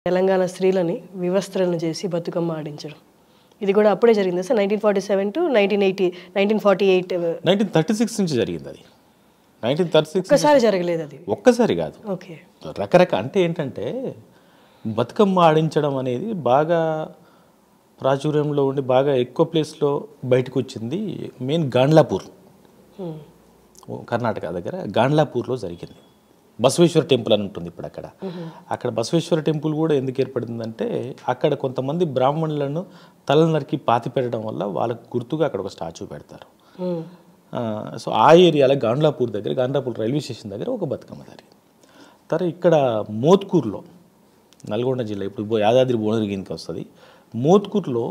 తెలంగాణ స్త్రీలని వివస్త్రలను చేసి బతుకమ్మ ఆడించడం ఇది కూడా అప్పుడే జరిగింది సార్ 1947 టు 1980 1948 1936 నుంచి జరిగింది అది 1936 ఒక్కసారి జరగలేదు అది ఒక్కసారి కాదు ఓకే రకరకాల అంటే ఏంటంటే బతుకమ్మ ఆడించడం అనేది బాగా ప్రాచుర్యంలో ఉండి బాగా ఎక్కువ ప్లేస్లో బయటకు వచ్చింది మెయిన్ గాండ్లాపూర్ కర్ణాటక దగ్గర గాండ్లాపూర్లో జరిగింది బసవేశ్వర టెంపుల్ అని ఉంటుంది ఇప్పుడు అక్కడ బసవేశ్వర టెంపుల్ కూడా ఎందుకు ఏర్పడిందంటే అక్కడ కొంతమంది బ్రాహ్మణులను తల నరికి పాతి పెట్టడం వల్ల వాళ్ళకు గుర్తుగా అక్కడ ఒక స్టాచ్యూ పెడతారు సో ఆ ఏరియాలో గాండ్లాపూర్ దగ్గర గాండ్లాపూర్ రైల్వే స్టేషన్ దగ్గర ఒక బతుకమ్మ జరిగింది తర్వాత ఇక్కడ మోత్కూర్లో నల్గొండ జిల్లా ఇప్పుడు యాదాద్రి భువనగిరికి వస్తుంది మోత్కూర్లో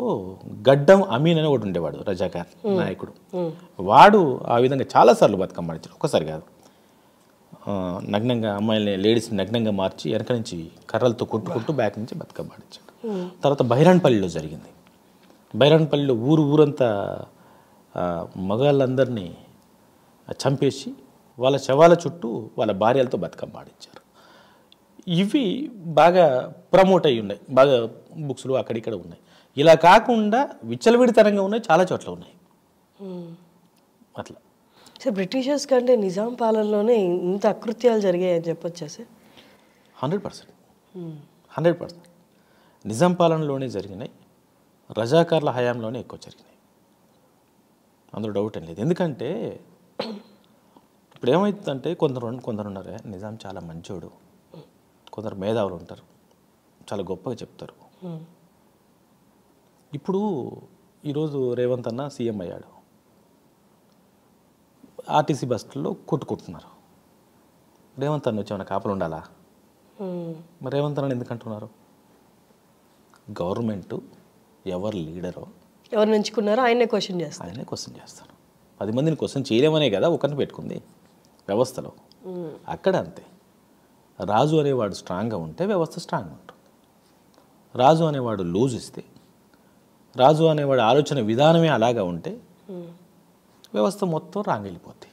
గడ్డం అమీన్ అని ఒకటి ఉండేవాడు రజాకార్ నాయకుడు వాడు ఆ విధంగా చాలాసార్లు బతుకమ్మ ఆడించాడు ఒక్కసారి కాదు నగ్నంగా అమ్మాయిల్ని లేడీస్ని నగ్నంగా మార్చి వెనక నుంచి కర్రలతో కొట్టుకుంటూ బ్యాక్ నుంచి బతుకమ్మ ఆడించాడు తర్వాత బైరాన్పల్లిలో జరిగింది బైరాన్పల్లిలో ఊరంతా మగాళ్ళందరినీ చంపేసి వాళ్ళ శవాల చుట్టూ వాళ్ళ భార్యలతో బతుకమ్మ ఆడించారు ఇవి బాగా ప్రమోట్ అయ్యి ఉన్నాయి బాగా బుక్స్లు అక్కడిక్కడ ఉన్నాయి ఇలా కాకుండా విచ్చలవిడితనంగా ఉన్నాయి చాలా చోట్ల ఉన్నాయి అట్లా సార్ బ్రిటిషర్స్ కంటే నిజాం పాలనలోనే ఇంత అకృత్యాలు జరిగాయని చెప్పొచ్చా సార్ 100% నిజాం పాలనలోనే జరిగినాయి రజాకార్ల హయాంలోనే ఎక్కువ జరిగినాయి అందులో డౌట్ ఏం లేదు ఎందుకంటే ఇప్పుడు ఏమవుతుందంటే కొందరు ఉన్నారు నిజాం చాలా మంచోడు కొందరు మేధావులు ఉంటారు చాలా గొప్పగా చెప్తారు ఇప్పుడు ఈరోజు రేవంత్ అన్న సీఎం అయ్యాడు ఆర్టీసీ బస్సుల్లో కొట్టుకుంటున్నారు రేవంత్ అన్న వచ్చి ఏమైనా కాపలు ఉండాలా మరి రేవంత్ అన్న ఎందుకు అంటున్నారు గవర్నమెంట్ ఎవరు లీడరో ఎవరు ఎంచుకున్నారో ఆయనే క్వశ్చన్ చేస్తారు 10 మందిని క్వశ్చన్ చేయలేమనే కదా ఒకరిని పెట్టుకుంది వ్యవస్థలో అక్కడ అంతే రాజు అనేవాడు స్ట్రాంగ్గా ఉంటే వ్యవస్థ స్ట్రాంగ్గా ఉంటుంది రాజు అనేవాడు లూజ్ ఇస్తే రాజు అనేవాడు ఆలోచన విధానమే అలాగా ఉంటే వ్యవస్థ మొత్తం రాంగెళ్ళిపోద్ది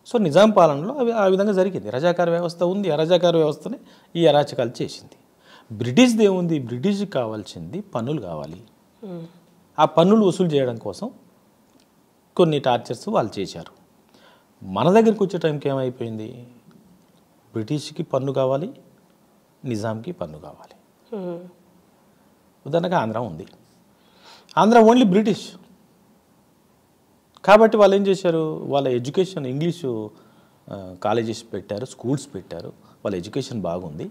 సో నిజాం పాలనలో అవి ఆ విధంగా జరిగింది రజాకార వ్యవస్థ ఉంది ఆ రజాకార వ్యవస్థని ఈ అరాచకాలు చేసింది బ్రిటిష్ది ఏముంది బ్రిటిష్కి కావాల్సింది పన్నులు కావాలి ఆ పన్నులు వసూలు చేయడం కోసం కొన్ని టార్చర్స్ వాళ్ళు చేశారు మన దగ్గరికి వచ్చే టైంకి ఏమైపోయింది బ్రిటిష్కి పన్ను కావాలి నిజాంకి పన్ను కావాలి ఉదాహరణగా ఆంధ్ర ఉంది ఆంధ్ర ఓన్లీ బ్రిటిష్ కాబట్టి వాళ్ళు ఏం చేశారు వాళ్ళ ఎడ్యుకేషన్ ఇంగ్లీషు కాలేజెస్ పెట్టారు స్కూల్స్ పెట్టారు వాళ్ళ ఎడ్యుకేషన్ బాగుంది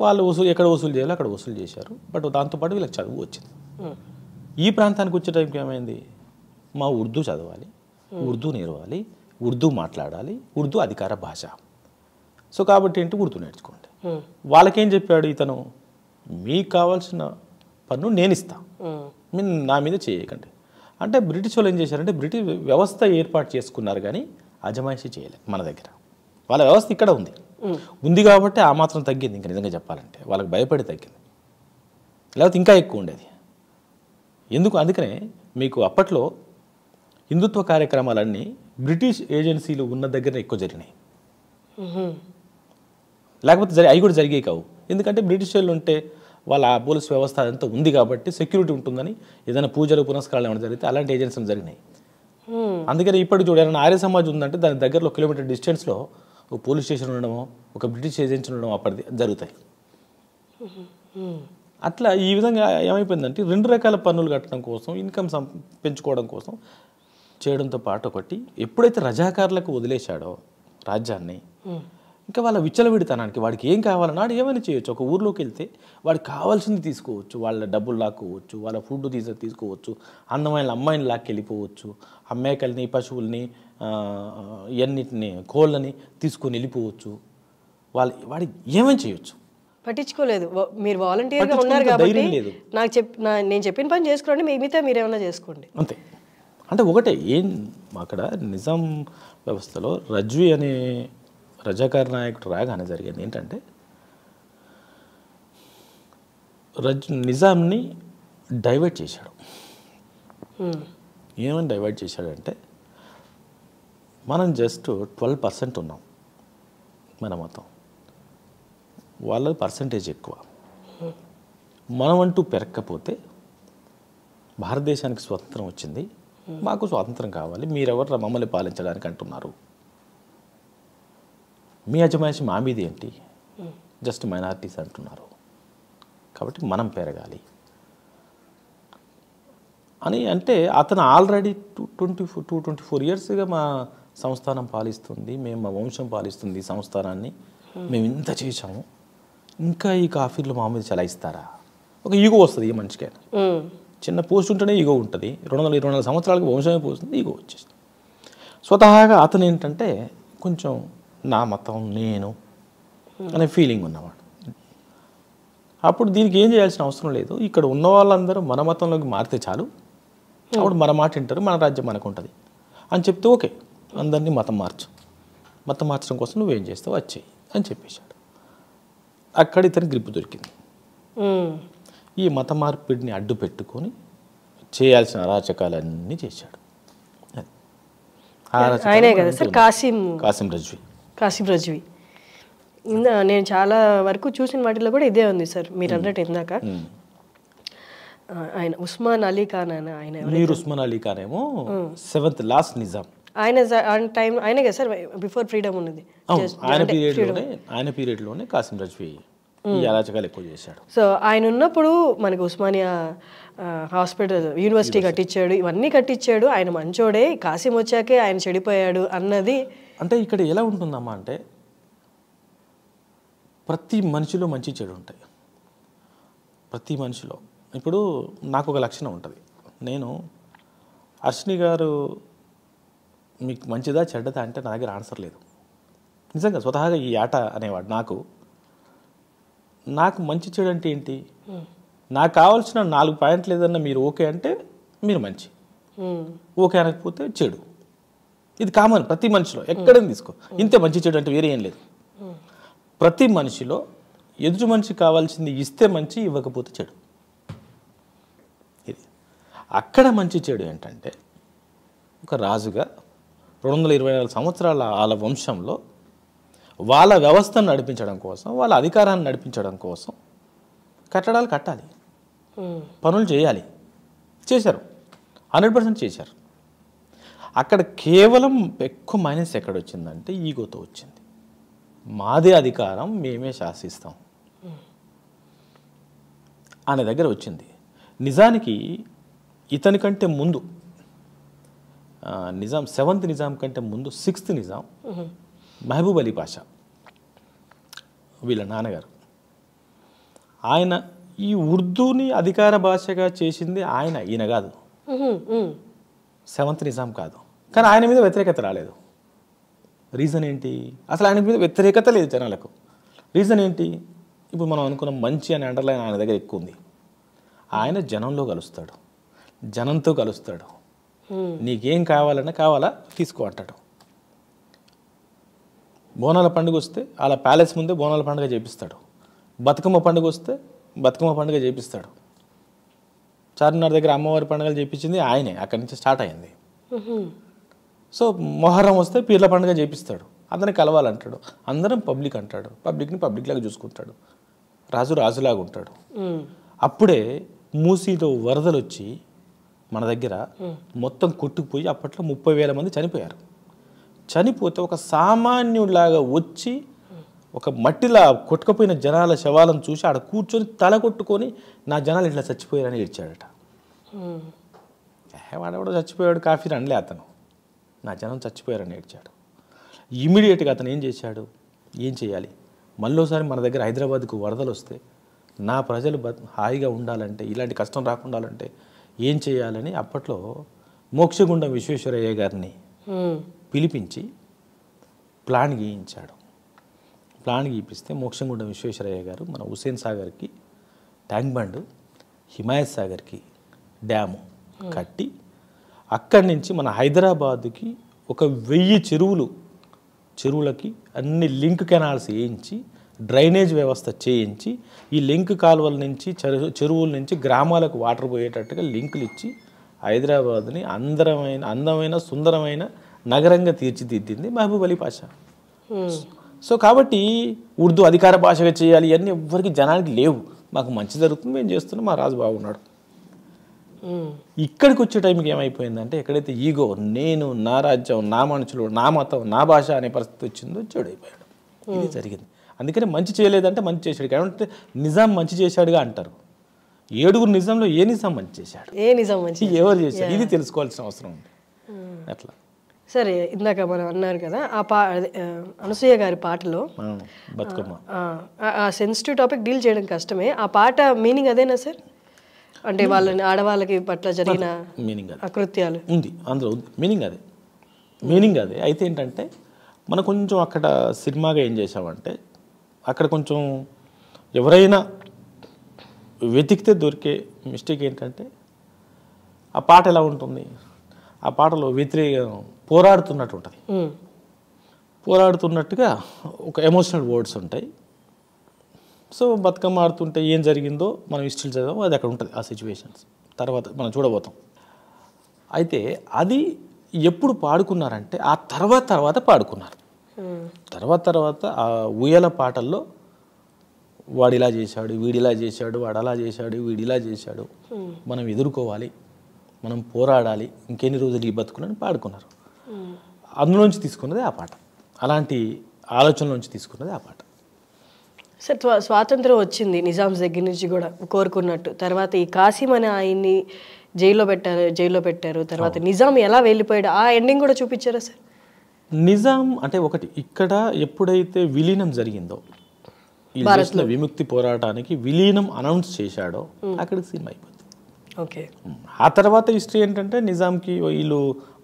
వాళ్ళు ఎక్కడ వసూలు చేయాలో అక్కడ వసూలు చేశారు బట్ దాంతోపాటు వీళ్ళకి చదువు వచ్చింది ఈ ప్రాంతానికి వచ్చే టైంకి ఏమైంది మా ఉర్దూ చదవాలి ఉర్దూ నేర్వాలి ఉర్దూ మాట్లాడాలి ఉర్దూ అధికార భాష సో కాబట్టి ఏంటి ఉర్దూ నేర్చుకోండి వాళ్ళకేం చెప్పాడు ఇతను మీకు కావాల్సిన పన్ను నేను ఇస్తా మీరు నా మీద చేయకండి అంటే బ్రిటిష్ వాళ్ళు ఏం చేశారంటే బ్రిటిష్ వ్యవస్థ ఏర్పాటు చేసుకున్నారు కానీ అజమాయిషీ చేయలేదు మన దగ్గర వాళ్ళ వ్యవస్థ ఇక్కడ ఉంది కాబట్టి ఆ మాత్రం తగ్గింది ఇంకా నిజంగా చెప్పాలంటే వాళ్ళకి భయపడి తగ్గింది లేకపోతే ఇంకా ఎక్కువ ఉండేది అందుకనే మీకు అప్పట్లో హిందుత్వ కార్యక్రమాలన్నీ బ్రిటిష్ ఏజెన్సీలు ఉన్న దగ్గర ఎక్కువ జరిగినాయి లేకపోతే అవి కూడా జరిగాయి కావు ఎందుకంటే బ్రిటిష్ వాళ్ళు ఉంటే వాళ్ళ పోలీస్ వ్యవస్థ అంతా ఉంది కాబట్టి సెక్యూరిటీ ఉంటుందని ఏదైనా పూజలు పునస్కారాలు ఏమైనా జరిగితే అలాంటి ఏజెన్సీలు జరిగినాయి అందుకని ఇప్పటికి చూడాలన్నా ఆర్య సమాజ్ ఉందంటే దాని దగ్గరలో కిలోమీటర్ డిస్టెన్స్లో ఒక పోలీస్ స్టేషన్ ఉండడమో ఒక బ్రిటిష్ ఏజెన్సీ ఉండడం అప్పటిది జరుగుతాయి అట్లా ఈ విధంగా ఏమైపోయిందంటే 2 రకాల పన్నులు కట్టడం కోసం ఇన్కమ్ పెంచుకోవడం కోసం చేయడంతో పాటు ఒకటి ఎప్పుడైతే రజాకారులకు వదిలేశాడో రాజ్యాన్ని ఇంకా వాళ్ళ విచ్చలవిడితనానికి వాడికి ఏం కావాలన్నా వాడు ఏమైనా చేయొచ్చు ఒక ఊర్లోకి వెళ్తే వాడికి కావాల్సింది తీసుకోవచ్చు వాళ్ళ డబ్బులు లాక్కోవచ్చు వాళ్ళ ఫుడ్ తీసుకోవచ్చు అందమైన అమ్మాయిని లాక్కెళ్ళిపోవచ్చు మేకల్ని పశువుల్ని ఇవన్నిటిని కోళ్ళని తీసుకొని వెళ్ళిపోవచ్చు వాడికి ఏమైనా చేయొచ్చు పట్టించుకోలేదు మీరు వాలంటీర్గా ఉన్నారు కాబట్టి నేను చెప్పిన పని చేసుకోండి మిగతా మీరేమన్నా చేసుకోండి అంతే అంటే ఒకటే అక్కడ నిజాం వ్యవస్థలో రజ్వీ అనే రజాకార్ నాయకుడు రాగానే జరిగింది ఏంటంటే నిజాంని డైవర్ట్ చేశాడు ఏమని డైవర్ట్ చేశాడంటే మనం జస్ట్ 12% ఉన్నాం మన మొత్తం వాళ్ళ పర్సంటేజ్ ఎక్కువ మనమంటూ పెరగకపోతే భారతదేశానికి స్వతంత్రం వచ్చింది, మాకు స్వాతంత్రం కావాలి, మీరెవరు మమ్మల్ని పాలించడానికి అంటున్నారు, మీ అజమాయిషి మా మీద ఏంటి, జస్ట్ మైనారిటీస్ అంటున్నారు, కాబట్టి మనం పెరగాలి అని అంటే అతను ఆల్రెడీ 24 ఇయర్స్గా మా సంస్థానం పాలిస్తుంది, మేము మా వంశం పాలిస్తుంది ఈ సంస్థానాన్ని, మేము ఇంత చేశాము, ఇంకా ఈ కాఫీలు మా మీద చలాయిస్తారా, ఒక ఈగో వస్తుంది ఈ మనిషికైనా. చిన్న పోస్ట్ ఉంటేనే ఈగో ఉంటుంది, 224 సంవత్సరాలకు వంశమే పోస్తుంది, ఈగో వచ్చేస్తుంది. స్వతహాగా అతను ఏంటంటే కొంచెం నా మతం నేను అనే ఫీలింగ్ ఉన్నవాడు. అప్పుడు దీనికి ఏం చేయాల్సిన అవసరం లేదు, ఇక్కడ ఉన్న వాళ్ళందరూ మన మతంలోకి మారితే చాలు, అప్పుడు మన మాట వింటారు, మన రాజ్యం మనకు ఉంటుంది అని చెప్తే ఓకే, అందరినీ మతం మార్చడం కోసం నువ్వేం చేస్తావు వచ్చేయి అని చెప్పేశాడు. అక్కడ ఇతని గ్రిప్ దొరికింది. ఈ మత మార్పిడిని అడ్డు పెట్టుకొని చేయాల్సిన అరాచకాలన్నీ చేశాడు. ఆయనే కదా సార్ కాసిం రజ్వీ. నేను చాలా వరకు చూసిన వాటిలో కూడా ఇదే ఉంది సార్, మీరు అన్నట్టు ఇందాక ఆయన ఉస్మాన్ అలీ ఖాన్ ఆయన మీర్ ఉస్మాన్ అలీ ఖాన్ ఏమో 7th లాస్ట్ నిజాం, ఆయనే కదా సార్ బిఫోర్ ఫ్రీడమ్ ఉన్నది. ఆయన పీరియడ్లోనే కాసిం రజ్వీ ఈ అరాచకాలు ఎక్కువ చేశాడు. సో ఆయన ఉన్నప్పుడు మనకు ఉస్మానియా హాస్పిటల్ యూనివర్సిటీ కట్టించాడు, ఇవన్నీ కట్టించాడు, ఆయన మంచోడే, కాసిం వచ్చాకే ఆయన చెడిపోయాడు అన్నది. అంటే ఇక్కడ ఎలా ఉంటుందమ్మా అంటే ప్రతి మనిషిలో మంచి చెడు ఉంటాయి, ప్రతి మనిషిలో. ఇప్పుడు నాకు ఒక లక్షణం ఉంటుంది, నేను అర్షిని గారు మీకు మంచిదా చెడ్డదా అంటే నా దగ్గర ఆన్సర్ లేదు నిజంగా. స్వతహాగా ఈ ఆట అనేవాడు నాకు మంచి చెడు అంటే ఏంటి, నాకు కావాల్సిన 4 పాయింట్లు ఏదన్నా మీరు ఓకే అంటే మీరు మంచి, ఓకే అనకపోతే చెడు. ఇది కామన్ ప్రతి మనిషిలో, ఎక్కడైనా తీసుకో, ఇంతే మంచి చెడు అంటే వేరే ఏం లేదు. ప్రతి మనిషిలో ఎదుటి మనిషి కావాల్సింది ఇస్తే మంచి, ఇవ్వకపోతే చెడు. ఇది అక్కడ మంచి చెడు ఏంటంటే ఒక రాజుగా 224 సంవత్సరాల వాళ్ళ వంశంలో వాళ్ళ వ్యవస్థను నడిపించడం కోసం, వాళ్ళ అధికారాన్ని నడిపించడం కోసం కట్టడాలు కట్టాలి, పనులు చేయాలి, చేశారు, 100% చేశారు. అక్కడ కేవలం ఎక్కువ మైనస్ ఎక్కడ వచ్చిందంటే ఈగోతో వచ్చింది. మాదే అధికారం, మేమే శాసిస్తాం అనే దగ్గర వచ్చింది. నిజానికి ఇతని కంటే ముందు నిజాం 7th నిజాం కంటే ముందు 6th నిజాం మహబూబ్ అలీ పాషా వీళ్ళ నాన్నగారు, ఆయన ఈ ఉర్దూని అధికార భాషగా చేసింది ఈయన కాదు, 7th నిజాం కాదు. కానీ ఆయన మీద వ్యతిరేకత రాలేదు. రీజన్ ఏంటి, అసలు ఆయన మీద వ్యతిరేకత లేదు జనాలకు. రీజన్ ఏంటి, ఇప్పుడు మనం అనుకున్న మంచి అనే అండర్లైన్ ఆయన దగ్గర ఎక్కువ ఉంది. ఆయన జనంలో కలుస్తాడు, జనంతో కలుస్తాడు, నీకేం కావాలన్నా కావాలా తీసుకో అంటాడు. బోనాల పండుగ వస్తే అలా ప్యాలెస్ ముందే బోనాల పండుగ చేపిస్తాడు, బతుకమ్మ పండుగ వస్తే బతుకమ్మ పండుగ చేపిస్తాడు. చార్మినార్ దగ్గర అమ్మవారి పండుగలు చేపించింది ఆయనే, అక్కడి నుంచి స్టార్ట్ అయింది. సో మొహర్రం వస్తే పీర్ల పండుగ చేపిస్తాడు, అందరిని కలవాలంటాడు, అందరం పబ్లిక్ అంటాడు, పబ్లిక్ని పబ్లిక్ లాగా చూసుకుంటాడు, రాజు రాజులాగా ఉంటాడు. అప్పుడే మూసీలో వరదలు వచ్చి మన దగ్గర మొత్తం కొట్టుకుపోయి అప్పట్లో 30,000 మంది చనిపోయారు. చనిపోతే ఒక సామాన్యుడిలాగా వచ్చి ఒక మట్టిలా కొట్టుకుపోయిన జనాల శవాలను చూసి ఆడ కూర్చొని తల కొట్టుకొని నా జనాలు ఇట్లా చచ్చిపోయారని ఏడ్చాడట. వాడెవడో చచ్చిపోయాడు కాఫీ అనలే అతను, నా జనం చచ్చిపోయారని ఏడ్చాడు. ఇమీడియట్గా అతను ఏం చేశాడు, ఏం చేయాలి, మళ్ళీసారి మన దగ్గర హైదరాబాద్కు వరదలు వస్తే నా ప్రజలు హాయిగా ఉండాలంటే, ఇలాంటి కష్టం రాకుండాలంటే ఏం చేయాలని అప్పట్లో మోక్షగుండం విశ్వేశ్వరయ్య గారిని పిలిపించి ప్లాన్ గీయించాడు. ప్లాన్ గీపిస్తే మోక్షగుండం విశ్వేశ్వరయ్య గారు మన హుస్సేన్ సాగర్కి ట్యాంక్ బండ్, హిమాయత్ సాగర్కి డ్యాము కట్టి అక్కడి నుంచి మన హైదరాబాదుకి ఒక 1000 చెరువులకి అన్ని లింక్ కెనాల్స్ వేయించి డ్రైనేజ్ వ్యవస్థ చేయించి ఈ లింక్ కాలువల నుంచి చెరువుల నుంచి గ్రామాలకు వాటర్ పోయేటట్టుగా లింకులు ఇచ్చి హైదరాబాద్ని అందమైన సుందరమైన నగరంగా తీర్చిదిద్దింది మహబూబ్ అలీ పాషా. సో కాబట్టి ఉర్దూ అధికార భాషగా చేయాలి ఇవన్నీ ఎవ్వరికి జనానికి లేవు, మాకు మంచి జరుగుతుంది, మేము చేస్తున్నాం, మా రాజు బాగున్నాడు. ఇక్కడికి వచ్చే టైంకి ఏమైపోయిందంటే ఎక్కడైతే ఈగో, నేను, నా రాజ్యం, నా మనుషులు, నా మతం, నా భాష అనే పరిస్థితి వచ్చిందో చెడైపోయాడు. ఇది జరిగింది. అందుకని మంచి చేయలేదంటే మంచి చేశాడు కాబట్టి నిజాం మంచి చేశాడుగా అంటారు. 7 నిజాంలో ఏ నిజాం మంచి చేశాడు, ఏ నిజాం మంచి ఎవరు చేశాడు, ఇది తెలుసుకోవాల్సిన అవసరం ఉంది. అట్లా సరే, ఇందాక మనం అన్నారు కదా అనసూయ గారి పాటలో బతుకమ్మ ఆ సెన్సిటివ్ టాపిక్ డీల్ చేయడం కష్టమే. ఆ పాట మీనింగ్ అదేనా సార్? అంటే వాళ్ళని ఆడవాళ్ళకి పట్ల జరిగిన మీనింగ్ అకృత్యాలు ఉంది అందులో, మీనింగ్ అదే. అయితే ఏంటంటే మనం కొంచెం అక్కడ సినిమాగా ఏం చేసామంటే అక్కడ కొంచెం ఎవరైనా వెతికితే దొరికే మిస్టేక్ ఏంటంటే ఆ పాట ఎలా ఉంటుంది, ఆ పాటలో పోరాడుతున్నట్టు ఉంటుంది. పోరాడుతున్నట్టుగా ఒక ఎమోషనల్ వర్డ్స్ ఉంటాయి. సో బతుకమ్మ ఆడుతుంటే ఏం జరిగిందో మనం హిస్టరీ చదివాం, అది అక్కడ ఉంటుంది ఆ సిచ్యువేషన్స్. తర్వాత మనం చూడబోతాం. అయితే అది ఎప్పుడు పాడుకున్నారంటే ఆ తర్వాత పాడుకున్నారు. తర్వాత ఆ ఊయల పాటల్లో వాడు ఇలా చేశాడు, వీడిలా చేశాడు, వాడు అలా చేశాడు, వీడిలా చేశాడు, మనం ఎదుర్కోవాలి, మనం పోరాడాలి, ఇంకెన్ని రోజులు ఈ బతుకులని పాడుకున్నారు. అందులోంచి తీసుకున్నది ఆ పాట, అలాంటి ఆలోచనలోంచి తీసుకున్నది ఆ పాట. సార్, స్వాతంత్రం వచ్చింది నిజామ్స్ దగ్గర నుంచి కూడా కోరుకున్నట్టు. తర్వాత ఈ కాసిం అనే ఆయన్ని జైల్లో పెట్టారు. తర్వాత నిజాం ఎలా వెళ్ళిపోయాడు, ఆ ఎండింగ్ కూడా చూపించారా సార్? నిజాం అంటే ఒకటి, ఇక్కడ ఎప్పుడైతే విలీనం జరిగిందో, ఈ దేశంలో విముక్తి పోరాటానికి విలీనం అనౌన్స్ చేశాడో అక్కడికి సినిమా అయిపోతుంది. ఓకే. ఆ తర్వాత హిస్టరీ ఏంటంటే నిజాంకి వీళ్ళు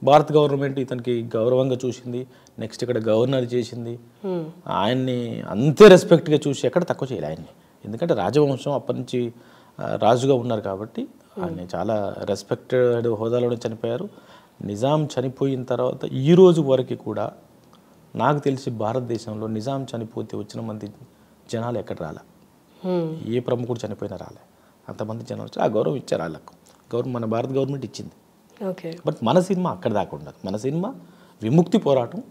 భారత గవర్నమెంట్ ఇతనికి గౌరవంగా చూసింది, నెక్స్ట్ ఇక్కడ గవర్నర్ చేసింది, ఆయన్ని అంతే రెస్పెక్ట్గా చూసి ఎక్కడ తక్కువ చేయలే ఆయన్ని. ఎందుకంటే రాజవంశం అప్పటి నుంచి రాజుగా ఉన్నారు కాబట్టి ఆయన చాలా రెస్పెక్టెడ్ హోదాలోనే చనిపోయారు. నిజాం చనిపోయిన తర్వాత ఈ రోజు వరకు కూడా నాకు తెలిసి భారతదేశంలో నిజాం చనిపోతే వచ్చిన మంది జనాలు ఎక్కడ రాలే, ఏ ప్రముఖుడు చనిపోయినా రాలే, అంతమంది జనాలు ఆ గౌరవం ఇచ్చారు వాళ్ళకు. మన భారత గవర్నమెంట్ ఇచ్చింది. ఓకే. బట్ మన సినిమా అక్కడ దాకా ఉండదు. మన సినిమా విముక్తి పోరాటం,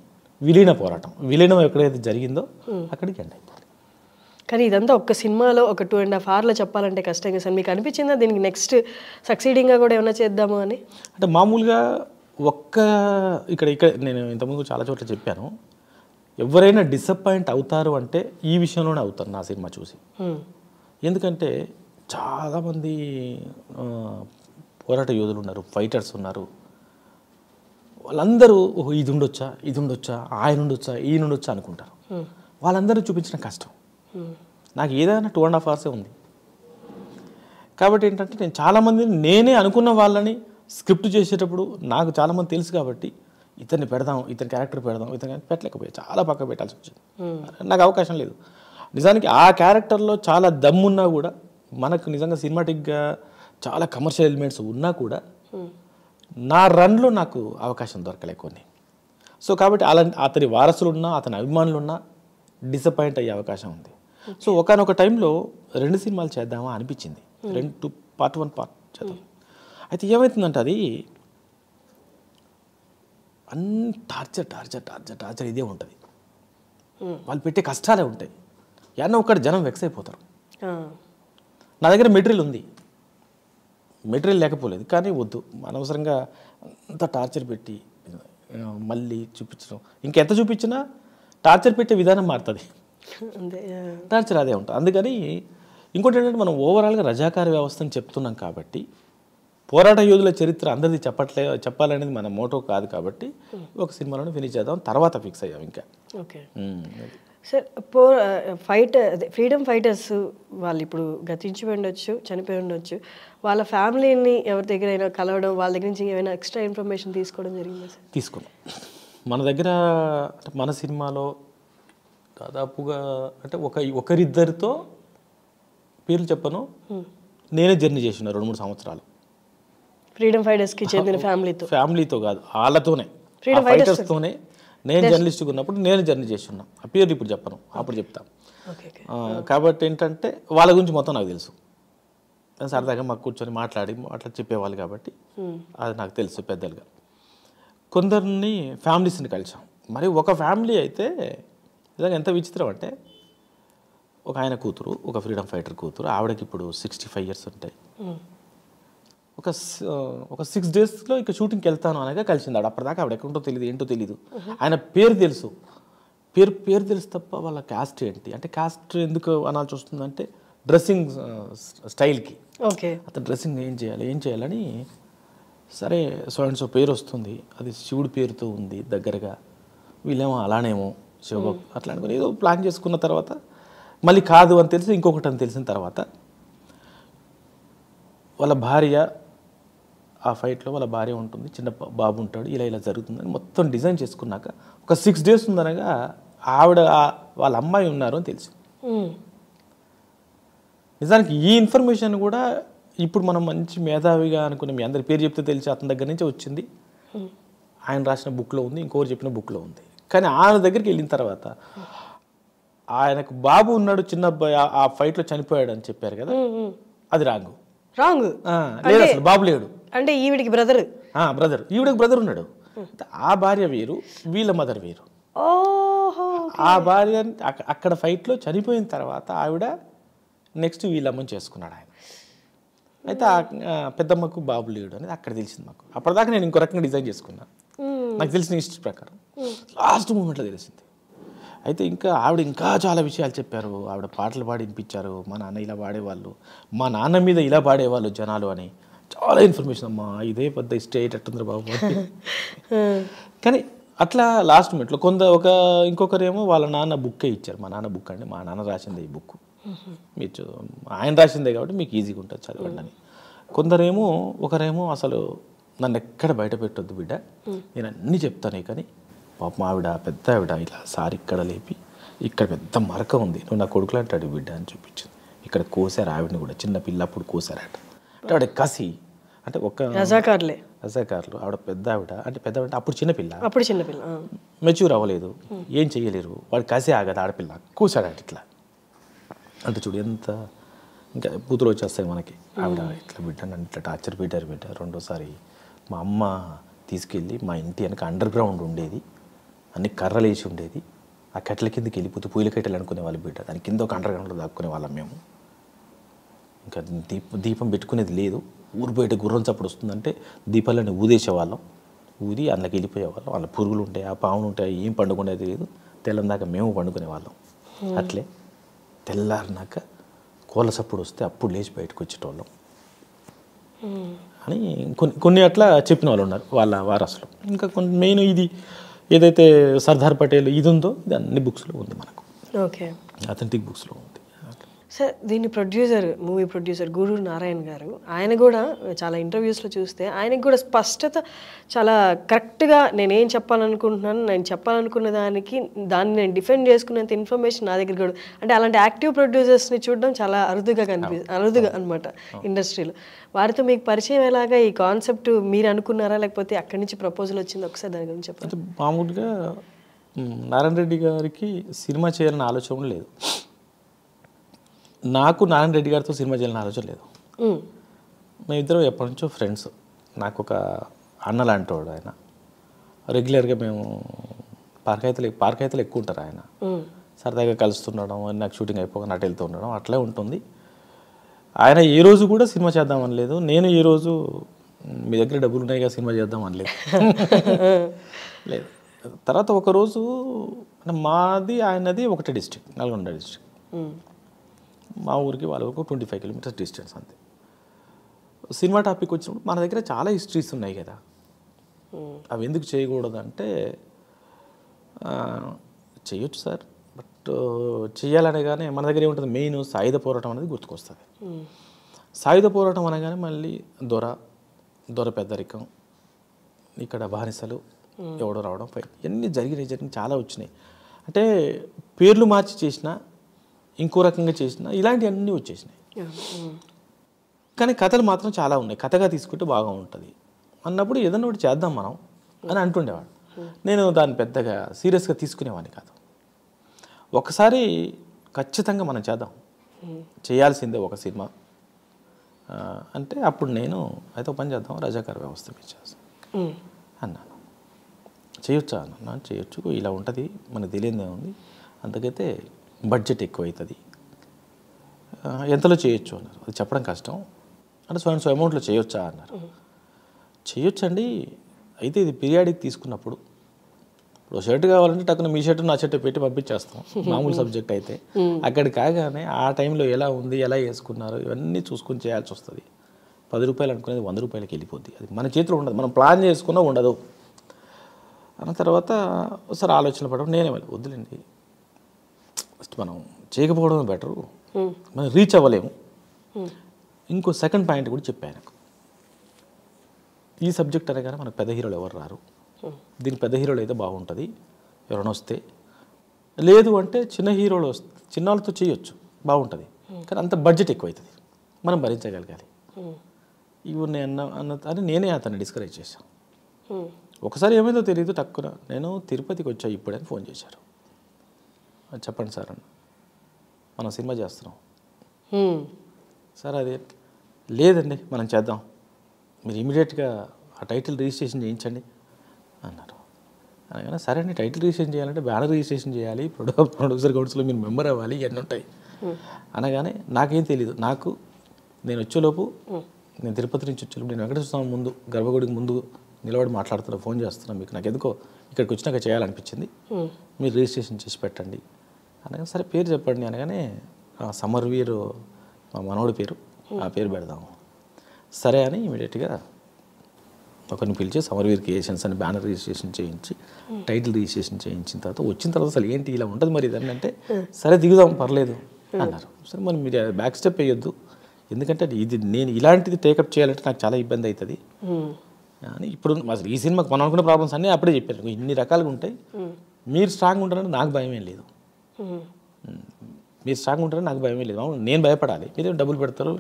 విలీనం ఎక్కడైతే జరిగిందో అక్కడికి ఎండ్ అయిపోతుంది. కానీ ఇదంతా ఒక్క సినిమాలో ఒక 2.5 hours చెప్పాలంటే కష్టంగా సార్. మీకు అనిపించిందా దీనికి నెక్స్ట్ సక్సీడింగ్గా కూడా ఏమైనా చేద్దాము అని? అంటే మామూలుగా ఇక్కడ నేను ఇంతకుముందు చాలా చోట్ల చెప్పాను, ఎవరైనా డిసప్పాయింట్ అవుతారు అంటే ఈ విషయంలోనే అవుతారు నా సినిమా చూసి. ఎందుకంటే చాలామంది పోరాట యోధులు ఉన్నారు, ఫైటర్స్ ఉన్నారు, వాళ్ళందరూ ఇది ఉండొచ్చా, ఆయన ఉండొచ్చా, ఈయన ఉండొచ్చా అనుకుంటారు. వాళ్ళందరూ చూపించిన కష్టం నాకు ఏదైనా 2.5 hours ఉంది. కాబట్టి ఏంటంటే నేను చాలామందిని నేనే అనుకున్న వాళ్ళని స్క్రిప్ట్ చేసేటప్పుడు నాకు చాలామంది తెలుసు కాబట్టి ఇతన్ని పెడదాం, ఇతని క్యారెక్టర్ పెడదాం, ఇతని పెట్టలేకపోయా, చాలా పక్క పెట్టాల్సి వచ్చింది. నాకు అవకాశం లేదు. నిజానికి ఆ క్యారెక్టర్లో చాలా దమ్మున్నా కూడా, మనకు నిజంగా సినిమాటిక్గా చాలా కమర్షియల్ ఎలిమెంట్స్ ఉన్నా కూడా నా రన్లో నాకు అవకాశం దొరకలే కొన్ని. సో కాబట్టి అతని వారసులున్నా, అతని అభిమానులున్నా డిసప్పాయింట్ అయ్యే అవకాశం ఉంది. సో ఒకనొక టైంలో 2 సినిమాలు చేద్దామా అనిపించింది, 2 part 1 part చేద్దాం. అయితే ఏమవుతుందంటే అది అన్ని టార్చర్ ఇదే ఉంటుంది. వాళ్ళు పెట్టే కష్టాలే ఉంటాయి. ఏమన్నా ఒక్కటి జనం వెక్స్ అయిపోతారు. నా దగ్గర మెటీరియల్ ఉంది, మెటీరియల్ లేకపోలేదు, కానీ వద్దు అనవసరంగా అంత టార్చర్ పెట్టి మళ్ళీ చూపించడం, ఇంకెంత చూపించినా టార్చర్ పెట్టే విధానం మారుతుంది, టార్చర్ అదే ఉంటుంది. అందుకని ఇంకోటి ఏంటంటే మనం ఓవరాల్గా రజాకార వ్యవస్థను చెప్తున్నాం కాబట్టి పోరాట యోధుల చరిత్ర అందరిది చెప్పాలనేది మన మోటో కాదు కాబట్టి ఒక సినిమాలోనే ఫినిష్ చేద్దాం, తర్వాత ఫిక్స్ అయ్యాం ఇంకా. ఓకే సార్, ఫ్రీడమ్ ఫైటర్స్ వాళ్ళు ఇప్పుడు గతించి ఉండొచ్చు, చనిపోయి ఉండొచ్చు, వాళ్ళ ఫ్యామిలీని ఎవరి దగ్గర కలవడం, వాళ్ళ దగ్గర నుంచి ఏమైనా ఎక్స్ట్రా ఇన్ఫర్మేషన్ తీసుకోవడం జరిగిందా సార్? తీసుకున్నాం. మన దగ్గర మన సినిమాలో దాదాపుగా అంటే ఒకరిద్దరితో పేర్లు చెప్పను, నేనే జర్నీ చేసిన 2-3 సంవత్సరాలు ఫ్రీడమ్ ఫైటర్స్కి చెందిన ఫ్యామిలీతో కాదు, వాళ్ళతోనే, ఫైటర్స్తోనే. నేను జర్నలిస్ట్గా ఉన్నప్పుడు నేను జర్నీ చేసి ఉన్నా. ఆ పేరు ఇప్పుడు చెప్పను, అప్పుడు చెప్తాను. కాబట్టి ఏంటంటే వాళ్ళ గురించి మొత్తం నాకు తెలుసు. సరదాగా మాకు కూర్చొని మాట్లాడి చెప్పేవాళ్ళు కాబట్టి అది నాకు తెలుసు పెద్దలుగా. కొందరిని ఫ్యామిలీస్ని కలిసాం. మరి ఒక ఫ్యామిలీ అయితే నిజంగా ఎంత విచిత్రం అంటే ఒక ఆయన కూతురు, ఒక ఫ్రీడమ్ ఫైటర్ కూతురు, ఆవిడకి ఇప్పుడు 65 years ఉంటాయి. ఒక 6 daysలో ఇక షూటింగ్కి వెళ్తాను అనగా కలిసింది ఆవిడ. అప్పటిదాకా ఆవిడ ఎక్కడుంటో తెలియదు, ఏంటో తెలియదు. ఆయన పేరు తెలుసు, పేరు తెలుసు తప్ప వాళ్ళ క్యాస్ట్ ఏంటి అంటే, క్యాస్ట్ ఎందుకు అనాల్సి వస్తుందంటే డ్రెస్సింగ్ స్టైల్కి. ఓకే. అతను డ్రెస్సింగ్ ఏం చేయాలని సరే సో అండ్ సో పేరు వస్తుంది, అది శివుడి పేరుతో ఉంది దగ్గరగా, వీళ్ళేమో అలానేమో శివభక్తు అట్లా అనుకుని ఏదో ప్లాన్ చేసుకున్న తర్వాత మళ్ళీ కాదు అని తెలిసి ఇంకొకటి అని తెలిసిన తర్వాత వాళ్ళ భార్య ఆ ఫైట్లో వాళ్ళ భార్య ఉంటుంది, చిన్న బాబు ఉంటాడు, ఇలా జరుగుతుందని మొత్తం డిజైన్ చేసుకున్నాక ఒక 6 days ఉందనగా ఆవిడ వాళ్ళ అమ్మాయి ఉన్నారు అని తెలిసింది. నిజానికి ఈ ఇన్ఫర్మేషన్ కూడా ఇప్పుడు మనం మంచి మేధావిగా అనుకునే మీ అందరి పేరు చెప్తే తెలిసి అతని దగ్గర నుంచే వచ్చింది. ఆయన రాసిన బుక్లో ఉంది, ఇంకొకరు చెప్పిన బుక్లో ఉంది. కానీ ఆయన దగ్గరికి వెళ్ళిన తర్వాత ఆయనకు బాబు ఉన్నాడు, చిన్న అబ్బాయి ఆ ఫైట్లో చనిపోయాడు అని చెప్పారు కదా, అది రాంగ్. లేదు, అసలు బాబు లేడు. అంటే ఈవిడికి బ్రదర్, ఈవిడికి బ్రదర్ ఉన్నాడు. ఆ భార్య వేరు, వీళ్ళ మదర్ వేరు. ఆ భార్య అక్కడ ఫైట్లో చనిపోయిన తర్వాత ఆవిడ నెక్స్ట్ వీళ్ళమ్మని చేసుకున్నాడు ఆయన. అయితే పెద్దమ్మకు బాబు లేడు అనేది అక్కడ తెలిసింది మాకు. అప్పటిదాకా నేను ఇంకో రకంగా డిజైన్ చేసుకున్నాను, నాకు తెలిసిన హిస్టరీ ప్రకారం. లాస్ట్ మూమెంట్లో తెలిసింది. అయితే ఇంకా ఆవిడ ఇంకా చాలా విషయాలు చెప్పారు. ఆవిడ పాటలు పాడి వినిపించారు, మా నాన్న ఇలా పాడేవాళ్ళు, మా నాన్న మీద ఇలా పాడేవాళ్ళు జనాలు అని చాలా ఇన్ఫర్మేషన్. అమ్మా ఇదే పెద్ద స్టేట్ ఎట్టుందిరా బాబు. కానీ అట్లా లాస్ట్ మినిట్లో ఇంకొకరేమో వాళ్ళ నాన్న బుక్కే ఇచ్చారు. మా నాన్న బుక్ అండి, మా నాన్న రాసిందే ఈ బుక్, మీరు ఆయన రాసిందే కాబట్టి మీకు ఈజీగా ఉంటుంది చదవండి అని. ఒకరేమో అసలు నన్ను ఎక్కడ బయట పెట్టొద్దు బిడ్డ, నేను అన్నీ చెప్తానే, కానీ పాపం పెద్ద ఆవిడ ఇలా సారి ఇక్కడ లేపి ఇక్కడ పెద్ద మరక ఉంది, నువ్వు నా కొడుకులు అంటాడు బిడ్డ అని చూపించింది. ఇక్కడ కోసారు ఆవిడని కూడా, చిన్న పిల్లప్పుడు కోసారట. అంటే ఆవిడ కసి, అంటే రజాకారులు. ఆవిడ పెద్ద ఆవిడ అంటే అప్పుడు చిన్నపిల్ల మెచ్యూర్ అవ్వలేదు, ఏం చెయ్యలేరు, వాడు కసి ఆగదు, ఆడపిల్ల కూసాడట ఇట్లా. అంటే చూడు ఎంత ఇంకా బూతులు వచ్చేస్తాయి మనకి. ఆవిడ ఇట్లా బిడ్డ నన్ను ఇట్లా టార్చర్ పెట్టారు బిడ్డ. రెండోసారి మా అమ్మ తీసుకెళ్ళి మా ఇంటి వెనక అండర్ గ్రౌండ్ ఉండేది, అన్ని కర్రలు వేసి ఉండేది, ఆ కట్టెల కిందకి వెళ్ళిపోతే పూల కట్టెలు అనుకునే వాళ్ళు బిడ్డ, దాని కింద ఒక అండర్ గ్రౌండ్లో దాక్కునే వాళ్ళం మేము. ఇంకా దీపం పెట్టుకునేది లేదు, ఊరు బయట గుర్రం చప్పుడు వస్తుందంటే దీపాలని ఊదేసేవాళ్ళం, ఊది అందులోకి వెళ్ళిపోయేవాళ్ళం. వాళ్ళ పురుగులు ఉంటాయి, ఆ పాములు ఉంటాయి, ఏం పండుకునేది లేదు. తెల్లం దాకా మేము పండుకునే వాళ్ళం. అట్లే తెల్లారినాక కోళ్ళ చప్పుడు వస్తే అప్పుడు లేచి బయటకు వచ్చేటోళ్ళం అని కొన్ని అట్లా చెప్పిన వాళ్ళు ఉన్నారు వాళ్ళ వారసులు. ఇంకా కొన్ని మెయిన్ ఇది ఏదైతే సర్దార్ పటేల్ ఇది ఉందో ఇది అన్ని బుక్స్లో ఉంది మనకు, ఓకే, అథెంటిక్ బుక్స్లో ఉంది. సార్ దీని మూవీ ప్రొడ్యూసర్ గూడూరు నారాయణ గారు, ఆయన కూడా చాలా ఇంటర్వ్యూస్లో చూస్తే ఆయనకు కూడా స్పష్టత చాలా కరెక్ట్గా నేను చెప్పాలనుకుంటున్నాను, నేను చెప్పాలనుకున్న దాన్ని నేను డిఫెండ్ చేసుకునేంత ఇన్ఫర్మేషన్ నా దగ్గర కూడా, అంటే అలాంటి యాక్టివ్ ప్రొడ్యూసర్స్ని చూడడం చాలా అరుదుగా అనమాట ఇండస్ట్రీలో. వారితో మీకు పరిచయం ఎలాగా, ఈ కాన్సెప్ట్ మీరు అనుకున్నారా లేకపోతే అక్కడి నుంచి ప్రపోజల్ వచ్చింది, ఒకసారి దాని గురించి చెప్పండి. మామూలుగా నారాయణ రెడ్డి గారికి సినిమా చేయాలని ఆలోచన లేదు, నాకు నారాయణ రెడ్డి గారితో సినిమా చేయాలని ఆలోచన లేదు. మేమిద్దరం ఎప్పటి నుంచో ఫ్రెండ్స్. నాకు ఒక అన్న లాంటివాడు ఆయన. రెగ్యులర్గా మేము పార్క్ అయితే ఎక్కువ ఉంటారు ఆయన. సరదాగా కలుస్తుండడం, నాకు షూటింగ్ అయిపోగానే అటు వెళ్తూ ఉండడం అట్లే ఉంటుంది. ఆయన ఏ రోజు కూడా సినిమా చేద్దామని లేదు, నేను ఏ రోజు మీ దగ్గర డబ్బులు ఉన్నాయిగా సినిమా చేద్దామని లేదు. లేదు. తర్వాత ఒకరోజు మాది ఆయనది ఒకటే డిస్ట్రిక్ట్, నల్గొండ డిస్ట్రిక్ట్. మా ఊరికి వాళ్ళ ఊరికి 25 kilometers డిస్టెన్స్ అంతే. సినిమా టాపిక్ వచ్చినప్పుడు మన దగ్గర చాలా హిస్టరీస్ ఉన్నాయి కదా, అవి ఎందుకు చేయకూడదు అంటే చేయొచ్చు సార్, బట్ చేయాలనగానే మన దగ్గర ఏముంటుంది, మెయిన్ సాయుధ పోరాటం అనేది గుర్తుకొస్తుంది. సాయుధ పోరాటం అనగానే మళ్ళీ దొర పెద్దరికం, ఇక్కడ బానిసలు ఎవడో రావడం, ఇవన్నీ జరిగినాయి చాలా వచ్చినాయి. అంటే పేర్లు మార్చి చేసిన, ఇంకో రకంగా చేసిన, ఇలాంటివన్నీ వచ్చేసినాయి. కానీ కథలు మాత్రం చాలా ఉన్నాయి, కథగా తీసుకుంటే బాగా ఉంటుంది అన్నప్పుడు ఏదన్నా ఒకటి చేద్దాం మనం అని అంటుండేవాడు. నేను దాన్ని పెద్దగా సీరియస్గా తీసుకునేవాడిని కాదు. ఒకసారి ఖచ్చితంగా మనం చేయాల్సిందే ఒక సినిమా అంటే అప్పుడు నేను అయితే పని చేద్దాం, రజాకార్ వ్యవస్థ చేస్తాను అన్నాను. చేయొచ్చా అన్న, చేయొచ్చు, ఇలా ఉంటుంది, మనకు తెలియదే ఉంది, అందుకైతే బడ్జెట్ ఎక్కువ అవుతుంది, ఎంతలో చేయొచ్చు అన్నారు. అది చెప్పడం కష్టం అంటే సో అండ్ సో అమౌంట్లో చేయొచ్చా అన్నారు. చేయొచ్చండి, అయితే ఇది పీరియాడిక్ తీసుకున్నప్పుడు ఇప్పుడు షర్ట్ కావాలంటే టక్కున మీ షర్ట్ నా షర్ట్ పెట్టి పంపించేస్తాం మామూలు సబ్జెక్ట్ అయితే. అక్కడ కాగానే ఆ టైంలో ఎలా ఉంది, ఎలా వేసుకున్నారు, ఇవన్నీ చూసుకొని చేయాల్సి వస్తుంది. 10 రూపాయలు అనుకునేది 100 రూపాయలకి వెళ్ళిపోద్ది. అది మన చేతిలో ఉండదు, మనం ప్లాన్ చేసుకున్నా ఉండదు. అన్న తర్వాత ఒకసారి ఆలోచన పడడం నేనే వద్దులేండి, ఫస్ట్ మనం చేయకపోవడమే బెటరు, మనం రీచ్ అవ్వలేము. ఇంకో సెకండ్ పాయింట్ కూడా చెప్పాను, ఈ సబ్జెక్ట్ అనగానే మనకు పెద్ద హీరోలు ఎవరు రారు, దీని పెద్ద హీరోలు అయితే బాగుంటుంది ఎవరైనా వస్తే, లేదు అంటే చిన్న హీరోలు వస్తే చిన్న వాళ్ళతో చేయొచ్చు బాగుంటుంది, కానీ అంత బడ్జెట్ ఎక్కువ అవుతుంది, మనం భరించగలగాలి. ఇవి అని నేనే అతన్ని డిస్కరేజ్ చేశాను. ఒకసారి ఏమైందో తెలియదు, టక్కున నేను తిరుపతికి వచ్చా ఇప్పుడని ఫోన్ చేశారు. చెప్పండి సార్ అన్న, మనం సినిమా చేస్తున్నాం సార్. అదే లేదండి మనం చేద్దాం, మీరు ఇమీడియట్గా ఆ టైటిల్ రిజిస్ట్రేషన్ చేయించండి అన్నారు. అనగానే సరే అండి, టైటిల్ రిజిస్ట్రేషన్ చేయాలంటే బ్యానర్ రిజిస్ట్రేషన్ చేయాలి, ప్రొడ్యూసర్ కౌన్సిల్లో మీరు మెంబర్ అవ్వాలి, ఇవన్నీ ఉంటాయి. అనగానే నాకేం తెలీదు, నేను వచ్చేలోపు, నేను తిరుపతి నుంచి వచ్చేలోపు నేను వెంకటేశ్వర స్వామి ముందు గర్భగుడికి ముందు నిలబడి మాట్లాడుతున్నా, ఫోన్ చేస్తున్నా, మీకు నాకు ఎందుకో ఇక్కడికి వచ్చినాక చేయాలనిపించింది, మీరు రిజిస్ట్రేషన్ చేసి పెట్టండి అనగానే సరే పేరు చెప్పండి అనగానే సమర్వీర్ మా మనోడి పేరు, ఆ పేరు పెడదాము సరే అని ఇమీడియట్గా ఒకరిని పిలిచి సమర్వీర్ క్రియేషన్స్ అని బ్యానర్ రిజిస్ట్రేషన్ చేయించి టైటిల్ రిజిస్ట్రేషన్ చేయించిన తర్వాత వచ్చిన తర్వాత అసలు ఏంటి ఇలా ఉంటుంది మరి ఇదని అంటే సరే దిగుదాం పర్లేదు అన్నారు. సరే మరి మీరు బ్యాక్ స్టెప్ వేయొద్దు, ఎందుకంటే ఇది నేను ఇలాంటిది టేకప్ చేయాలంటే నాకు చాలా ఇబ్బంది అవుతుంది అని. ఇప్పుడు అసలు ఈ సినిమాకి మనం అనుకున్న ప్రాబ్లమ్స్ అన్నీ అప్పుడే చెప్పారు, ఇన్ని రకాలుగా ఉంటాయి, మీరు స్ట్రాంగ్ ఉంటారంటే నాకు భయం ఏం లేదు, మీరు స్ట్రాంగ్ ఉంటారని నాకు భయమే లేదు, నేను భయపడాలి, మీరు డబ్బులు పెడతారు,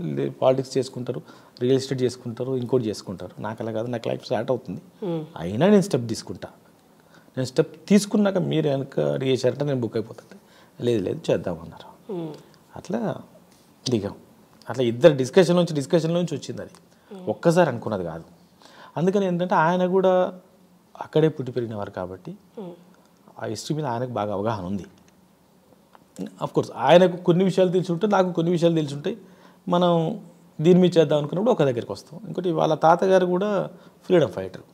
పాలిటిక్స్ చేసుకుంటారు, రియల్ ఎస్టేట్ చేసుకుంటారు, ఇంకోటి చేసుకుంటారు, నాకు అలా కాదు, నాకు లైఫ్ స్టార్ట్ అవుతుంది, అయినా నేను స్టెప్ తీసుకుంటా, నేను స్టెప్ తీసుకున్నాక మీరు వెనక చేశారంటే నేను బుక్ అయిపోతాను, లేదు లేదు చేద్దామన్నారు. అట్లా దిగాం. అట్లా ఇద్దరు డిస్కషన్ నుంచి వచ్చింది, అది ఒక్కసారి అనుకున్నది కాదు. అందుకని ఏంటంటే ఆయన కూడా అక్కడే పుట్టి పెరిగినవారు కాబట్టి ఆ హిస్టరీ మీద ఆయనకు బాగా అవగాహన ఉంది. అఫ్కోర్స్ ఆయనకు కొన్ని విషయాలు తెలుసుంటాయి, నాకు కొన్ని విషయాలు తెలుసుంటాయి, మనం దీని మీద చేద్దాం అనుకున్నప్పుడు ఒక దగ్గరికి వస్తాం. ఇంకోటి వాళ్ళ తాతగారు కూడా ఫ్రీడమ్ ఫైటర్,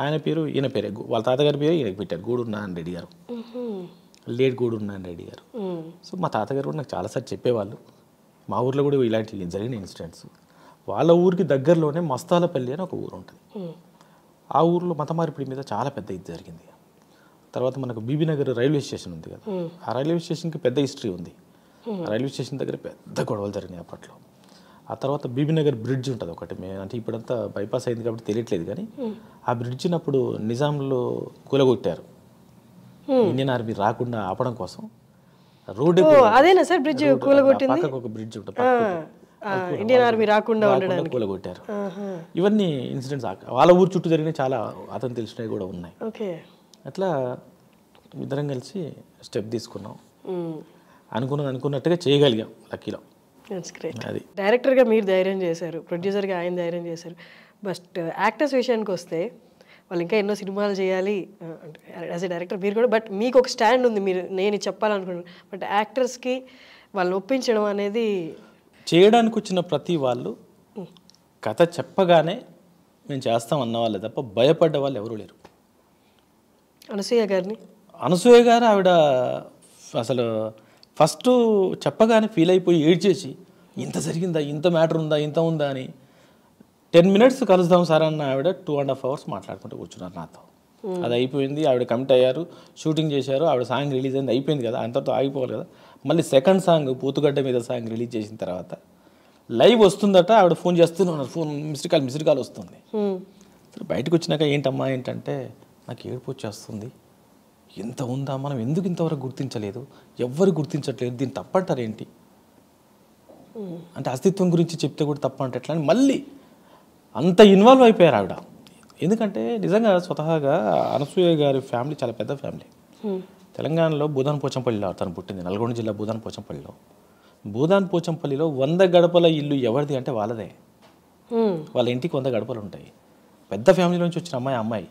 ఆయన పేరు ఈయన పేరే, వాళ్ళ తాతగారి పేరు ఈయనకి పెట్టారు, గూడూరు నారాయణ రెడ్డి గారు, లేట్ గూడూరు నారాయణ రెడ్డి గారు. సో మా తాతగారు కూడా నాకు చాలాసార్లు చెప్పేవాళ్ళు, మా ఊర్లో కూడా ఇలాంటివి జరిగిన ఇన్సిడెంట్స్. వాళ్ళ ఊరికి దగ్గరలోనే మస్తాలపల్లి అని ఒక ఊరు ఉంటుంది, ఆ ఊరిలో మత మార్పిడి మీద చాలా పెద్ద ఇది జరిగింది. తర్వాత మనకు బీబీనగర్ రైల్వే స్టేషన్ ఉంది కదా, ఆ రైల్వే స్టేషన్కి పెద్ద హిస్టరీ ఉంది, ఆ రైల్వే స్టేషన్ దగ్గర పెద్ద గొడవలు జరిగినాయి అప్పట్లో. ఆ తర్వాత బీబీనగర్ బ్రిడ్జ్ ఉంటుంది ఒకటి, అంటే ఇప్పుడంతా బైపాస్ అయింది కాబట్టి తెలియట్లేదు, కానీ ఆ బ్రిడ్జిని అప్పుడు నిజాంలో కూలగొట్టారు, ఇండియన్ ఆర్మీ రాకుండా ఆపడం కోసం. రోడ్డు అదేనా సార్ బ్రిడ్జ్ కూలగొట్టింది, పక్కకు ఒక బ్రిడ్జ్ ఉంటుంది, ఇండియన్ ఆర్మీ రాకుండా కూలగొట్టారు. ఇవన్నీ ఇన్సిడెంట్స్ వాళ్ళ ఊరు చుట్టూ జరిగిన చాలా అతను తెలిసినవి కూడా ఉన్నాయి. అట్లా ఇద్దరం కలిసి స్టెప్ తీసుకున్నాం, అనుకున్నట్టుగా చేయగలిగాం లక్కీలో. అది డైరెక్టర్గా మీరు ధైర్యం చేశారు, ప్రొడ్యూసర్గా ఆయన ధైర్యం చేశారు. బట్ యాక్టర్స్ విషయానికి వస్తే వాళ్ళు ఇంకా ఎన్నో సినిమాలు చేయాలి యాజ్ ఎ డైరెక్టర్ మీరు కూడా, బట్ మీకు ఒక స్టాండ్ ఉంది, మీరు నేను చెప్పాలనుకున్నాను. బట్ యాక్టర్స్కి వాళ్ళని ఒప్పించడం అనేది, చేయడానికి వచ్చిన ప్రతి వాళ్ళు కథ చెప్పగానే మేము చేస్తాం అన్న వాళ్ళే తప్ప భయపడ్డ వాళ్ళు ఎవరూ లేరు. అనసూయ గారు ఆవిడ అసలు ఫస్ట్ చెప్పగానే ఫీల్ అయిపోయి ఏడ్చేసి ఇంత జరిగిందా, ఇంత మ్యాటర్ ఉందా, ఇంత ఉందా అని 10 minutes కలుద్దాం సార్ అన్న ఆవిడ 2.5 hours మాట్లాడుకుంటూ కూర్చున్నారు నాతో. అది అయిపోయింది, ఆవిడ కమిట్ అయ్యారు, షూటింగ్ చేశారు, ఆవిడ సాంగ్ రిలీజ్ అయింది, అయిపోయింది కదా, అంతతో ఆగిపోవాలి కదా. మళ్ళీ సెకండ్ సాంగ్ పూతుగడ్డ మీద సాంగ్ రిలీజ్ చేసిన తర్వాత లైవ్ వస్తుందట, ఆవిడ ఫోన్ చేస్తూనే ఉన్నారు, ఫోన్ మిస్డ్ కాల్ వస్తుంది. బయటకు వచ్చినాక ఏంటమ్మా ఏంటంటే నాకు ఏడుపు వచ్చేస్తుంది, ఇంత ఉందా, మనం ఎందుకు ఇంతవరకు గుర్తించలేదు, ఎవ్వరు గుర్తించట్లేదు, దీన్ని తప్పంటారు ఏంటి అంటే అస్తిత్వం గురించి చెప్తే కూడా తప్ప అంటే ఎట్లా అని మళ్ళీ అంత ఇన్వాల్వ్ అయిపోయారు ఆవిడ. ఎందుకంటే నిజంగా స్వతహాగా అనసూయ గారి ఫ్యామిలీ చాలా పెద్ద ఫ్యామిలీ. తెలంగాణలో భూదాన్ పోచంపల్లిలో తను పుట్టింది, నల్గొండ జిల్లా భూదాన్ పోచంపల్లిలో. భూదాన్ పోచంపల్లిలో 100 గడపల ఇల్లు ఎవరిది అంటే వాళ్ళదే, వాళ్ళ ఇంటికి 100 గడపలు ఉంటాయి. పెద్ద ఫ్యామిలీ నుంచి వచ్చిన అమ్మాయి.